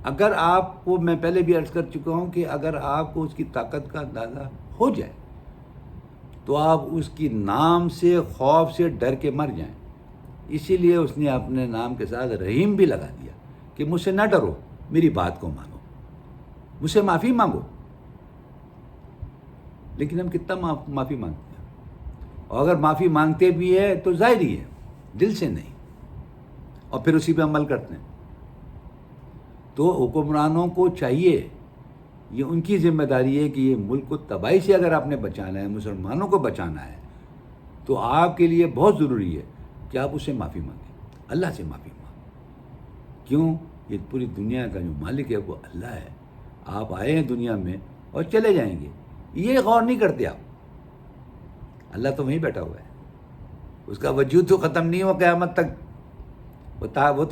اگر آپ کو، میں پہلے بھی عرض کر چکا ہوں کہ اگر آپ کو اس کی طاقت کا اندازہ ہو جائے تو آپ اس کی نام سے، خوف سے ڈر کے مر جائیں. اسی لیے اس نے اپنے نام کے ساتھ رحیم بھی لگا دیا کہ مجھ سے نہ ڈرو، میری بات کو مانو، مجھ سے معافی مانگو. لیکن ہم کتنا معافی مانگتے ہیں؟ اور اگر معافی مانگتے بھی ہیں تو ظاہری ہے، دل سے نہیں، اور پھر اسی پہ عمل کرتے ہیں. تو حکمرانوں کو چاہیے، یہ ان کی ذمہ داری ہے کہ یہ ملک کو تباہی سے اگر آپ نے بچانا ہے، مسلمانوں کو بچانا ہے، تو آپ کے لیے بہت ضروری ہے کہ آپ اس سے معافی مانگیں، اللہ سے معافی مانگیں. کیوں؟ یہ پوری دنیا کا جو مالک ہے وہ اللہ ہے. آپ آئے ہیں دنیا میں اور چلے جائیں گے، یہ غور نہیں کرتے آپ. اللہ تو وہیں بیٹھا ہوا ہے، اس کا وجود تو ختم نہیں ہوا قیامت تک. وہ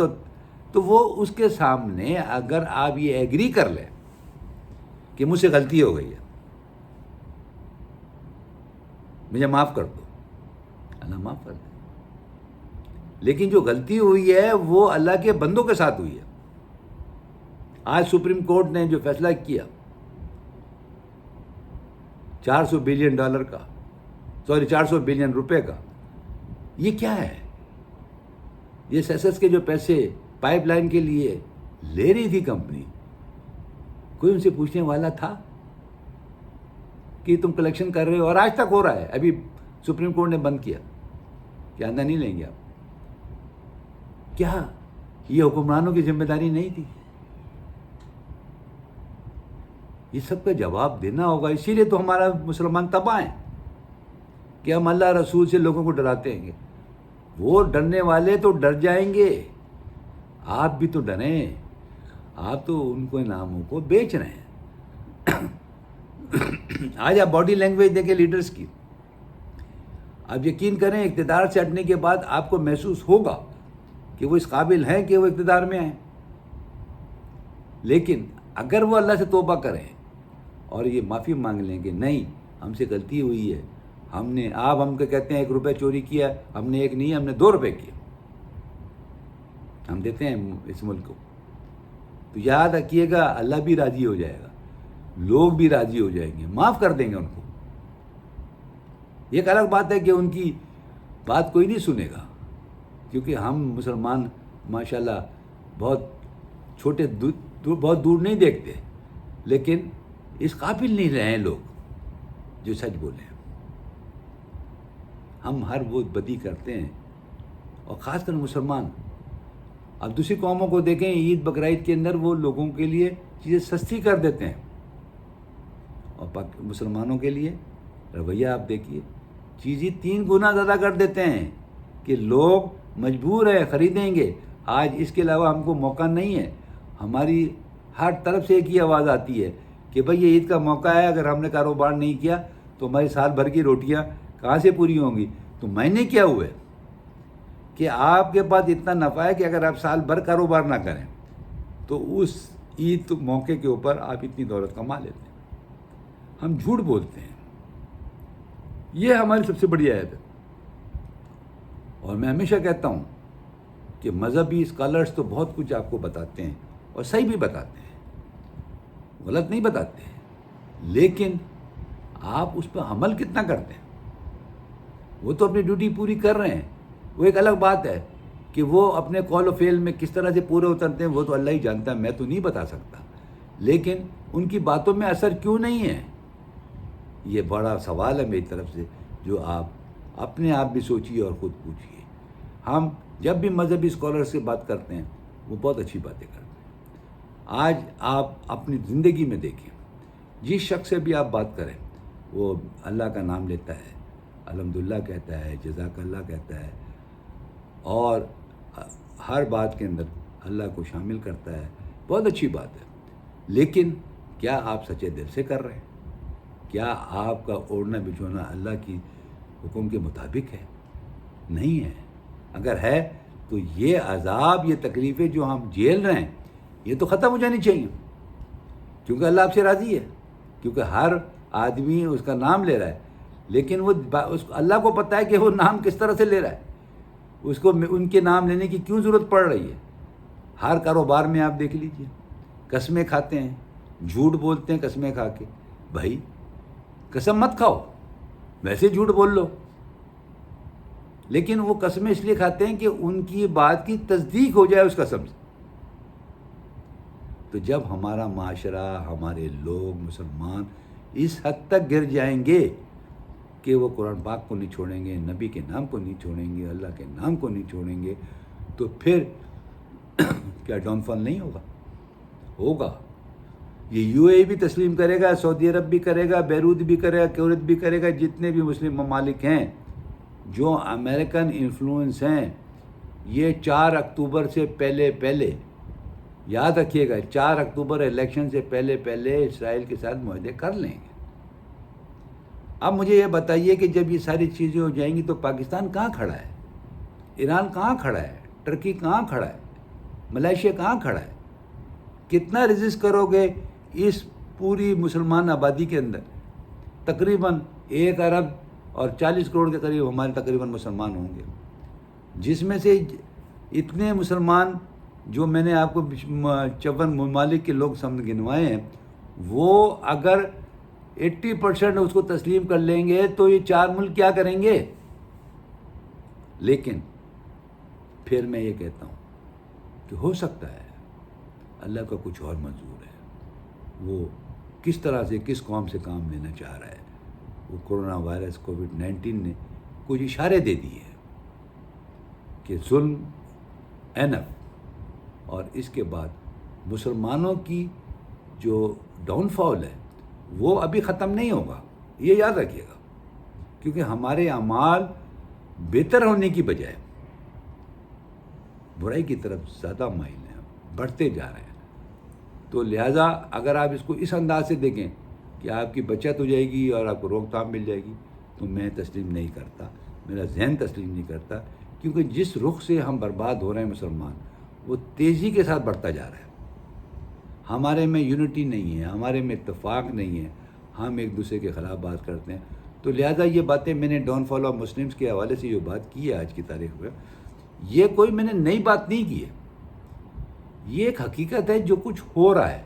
تو وہ اس کے سامنے اگر آپ یہ ایگری کر لیں کہ مجھ سے غلطی ہو گئی ہے، مجھے معاف کر دو، اللہ معاف کر دے. لیکن جو غلطی ہوئی ہے وہ اللہ کے بندوں کے ساتھ ہوئی ہے. آج سپریم کورٹ نے جو فیصلہ کیا $400 بلین کا، 400 بلین روپے کا، یہ کیا ہے؟ یہ سیسس کے جو پیسے پائپ لائن کے لیے لے رہی تھی کمپنی، کوئی ان سے پوچھنے والا تھا کہ تم کلیکشن کر رہے ہو؟ اور آج تک ہو رہا ہے. ابھی سپریم کورٹ نے بند کیا کہ آئندہ نہیں لیں گے آپ. کیا یہ حکمرانوں کی ذمہ داری نہیں تھی؟ یہ سب کا جواب دینا ہوگا. اسی لیے تو ہمارا مسلمان تباہ ہیں کہ ہم اللہ رسول سے لوگوں کو ڈراتے ہیں. وہ ڈرنے والے تو ڈر جائیں گے، آپ بھی تو ڈریں. آپ تو ان کو ناموں کو بیچ رہے ہیں. آج آپ باڈی لینگویج دیکھیں لیڈرز کی، آپ یقین کریں اقتدار سے ہٹنے کے بعد آپ کو محسوس ہوگا کہ وہ اس قابل ہیں کہ وہ اقتدار میں آئیں. لیکن اگر وہ اللہ سے توبہ کریں اور یہ معافی مانگ لیں کہ نہیں ہم سے غلطی ہوئی ہے، آپ ہم کو کہتے ہیں 1 روپے چوری کیا، ہم نے 1 نہیں، ہم نے 2 روپے کیا، ہم دیتے ہیں اس ملک کو، تو یاد رکھیے گا اللہ بھی راضی ہو جائے گا، لوگ بھی راضی ہو جائیں گے، معاف کر دیں گے ان کو. یہ ایک الگ بات ہے کہ ان کی بات کوئی نہیں سنے گا، کیونکہ ہم مسلمان ماشاءاللہ بہت چھوٹے بہت دور نہیں دیکھتے، لیکن اس قابل نہیں رہے ہیں لوگ جو سچ بولیں. ہم ہر وہ بدی کرتے ہیں، اور خاص کر مسلمان. اب دوسری قوموں کو دیکھیں، عید بقرعید کے اندر وہ لوگوں کے لیے چیزیں سستی کر دیتے ہیں، اور مسلمانوں کے لیے رویہ آپ دیکھیے، چیزیں 3 گنا زیادہ کر دیتے ہیں کہ لوگ مجبور ہیں خریدیں گے. آج اس کے علاوہ ہم کو موقع نہیں ہے. ہماری ہر طرف سے ایک ہی آواز آتی ہے کہ بھئی یہ عید کا موقع ہے، اگر ہم نے کاروبار نہیں کیا تو ہماری سال بھر کی روٹیاں کہاں سے پوری ہوں گی. تو میں نے کیا ہوا ہے کہ آپ کے پاس اتنا نفع ہے کہ اگر آپ سال بھر کاروبار نہ کریں تو اس عید موقع کے اوپر آپ اتنی دولت کما لیتے ہیں. ہم جھوٹ بولتے ہیں. یہ ہماری سب سے بڑی عیب ہے. اور میں ہمیشہ کہتا ہوں کہ مذہبی اسکالرس تو بہت کچھ آپ کو بتاتے ہیں، اور صحیح بھی بتاتے ہیں، غلط نہیں بتاتے ہیں، لیکن آپ اس پہ عمل کتنا کرتے ہیں؟ وہ تو اپنی ڈیوٹی پوری کر رہے ہیں، وہ ایک الگ بات ہے کہ وہ اپنے قول و فعل میں کس طرح سے پورے اترتے ہیں وہ تو اللہ ہی جانتا ہے، میں تو نہیں بتا سکتا. لیکن ان کی باتوں میں اثر کیوں نہیں ہے؟ یہ بڑا سوال ہے میری طرف سے، جو آپ اپنے آپ بھی سوچیے اور خود پوچھیے. ہم جب بھی مذہبی اسکالر سے بات کرتے ہیں وہ بہت اچھی باتیں کرتے ہیں. آج آپ اپنی زندگی میں دیکھیں، جس شخص سے بھی آپ بات کریں وہ اللہ کا نام لیتا ہے، الحمدللہ کہتا ہے، جزاک اللہ کہتا ہے، اور ہر بات کے اندر اللہ کو شامل کرتا ہے. بہت اچھی بات ہے. لیکن کیا آپ سچے دل سے کر رہے ہیں؟ کیا آپ کا اوڑھنا بچھونا اللہ کی حکم کے مطابق ہے؟ نہیں ہے. اگر ہے تو یہ عذاب، یہ تکلیفیں جو ہم جھیل رہے ہیں یہ تو ختم ہو جانی چاہیے، کیونکہ اللہ آپ سے راضی ہے، کیونکہ ہر آدمی اس کا نام لے رہا ہے. لیکن وہ اللہ کو پتہ ہے کہ وہ نام کس طرح سے لے رہا ہے، اس کو ان کے نام لینے کی کیوں ضرورت پڑ رہی ہے. ہر کاروبار میں آپ دیکھ لیجئے، قسمیں کھاتے ہیں، جھوٹ بولتے ہیں قسمیں کھا کے. بھائی قسم مت کھاؤ، ویسے جھوٹ بول لو. لیکن وہ قسمیں اس لیے کھاتے ہیں کہ ان کی بات کی تصدیق ہو جائے اس قسم سے. تو جب ہمارا معاشرہ، ہمارے لوگ مسلمان اس حد تک گر جائیں گے کہ وہ قرآن پاک کو نہیں چھوڑیں گے، نبی کے نام کو نہیں چھوڑیں گے، اللہ کے نام کو نہیں چھوڑیں گے، تو پھر کیا ڈاؤن فال نہیں ہوگا؟ ہوگا. یہ یو اے بھی تسلیم کرے گا، سعودی عرب بھی کرے گا، بیروت بھی کرے گا، کویت بھی کرے گا. جتنے بھی مسلم ممالک ہیں جو امریکن انفلوئنس ہیں، یہ 4 اکتوبر سے پہلے یاد رکھیے گا، 4 اکتوبر الیکشن سے پہلے اسرائیل کے ساتھ معاہدے کر لیں گے. اب مجھے یہ بتائیے کہ جب یہ ساری چیزیں ہو جائیں گی تو پاکستان کہاں کھڑا ہے؟ ایران کہاں کھڑا ہے؟ ٹرکی کہاں کھڑا ہے؟ ملائیشیا کہاں کھڑا ہے؟ کتنا ریزسٹ کرو گے اس پوری مسلمان آبادی کے اندر؟ تقریباً 1 ارب اور 40 کروڑ کے قریب ہمارے تقریباً مسلمان ہوں گے، جس میں سے اتنے مسلمان جو میں نے آپ کو 54 ممالک کے لوگ گنوائے ہیں، وہ اگر 80% اس کو تسلیم کر لیں گے تو یہ 4 ملک کیا کریں گے؟ لیکن پھر میں یہ کہتا ہوں کہ ہو سکتا ہے اللہ کا کچھ اور منظور ہے. وہ کس طرح سے کس قوم سے کام لینا چاہ رہا ہے. وہ کورونا وائرس کووڈ-19 نے کچھ اشارے دے دیے ہیں کہ ظلم اینف، اور اس کے بعد مسلمانوں کی جو ڈاؤن فال ہے وہ ابھی ختم نہیں ہوگا. یہ یاد رکھیے گا، کیونکہ ہمارے اعمال بہتر ہونے کی بجائے برائی کی طرف زیادہ مائل ہیں، بڑھتے جا رہے ہیں. تو لہٰذا اگر آپ اس کو اس انداز سے دیکھیں کہ آپ کی بچت ہو جائے گی اور آپ کو روک تھام مل جائے گی، تو میں تسلیم نہیں کرتا، میرا ذہن تسلیم نہیں کرتا. کیونکہ جس رخ سے ہم برباد ہو رہے ہیں مسلمان، وہ تیزی کے ساتھ بڑھتا جا رہا ہے. ہمارے میں یونٹی نہیں ہے، ہمارے میں اتفاق نہیں ہے، ہم ایک دوسرے کے خلاف بات کرتے ہیں. تو لہٰذا یہ باتیں میں نے ڈاؤن فال آف مسلمس کے حوالے سے جو بات کی ہے آج کی تاریخ میں، یہ کوئی میں نے نئی بات نہیں کی ہے. یہ ایک حقیقت ہے، جو کچھ ہو رہا ہے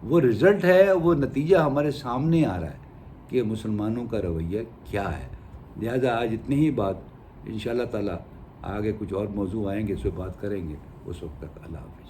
وہ رزلٹ ہے، وہ نتیجہ ہمارے سامنے آ رہا ہے کہ مسلمانوں کا رویہ کیا ہے. لہٰذا آج اتنی ہی بات، انشاءاللہ تعالیٰ آگے کچھ اور موضوع آئیں گے، اس پہ بات کریں گے. اس وقت تک اللہ حافظ.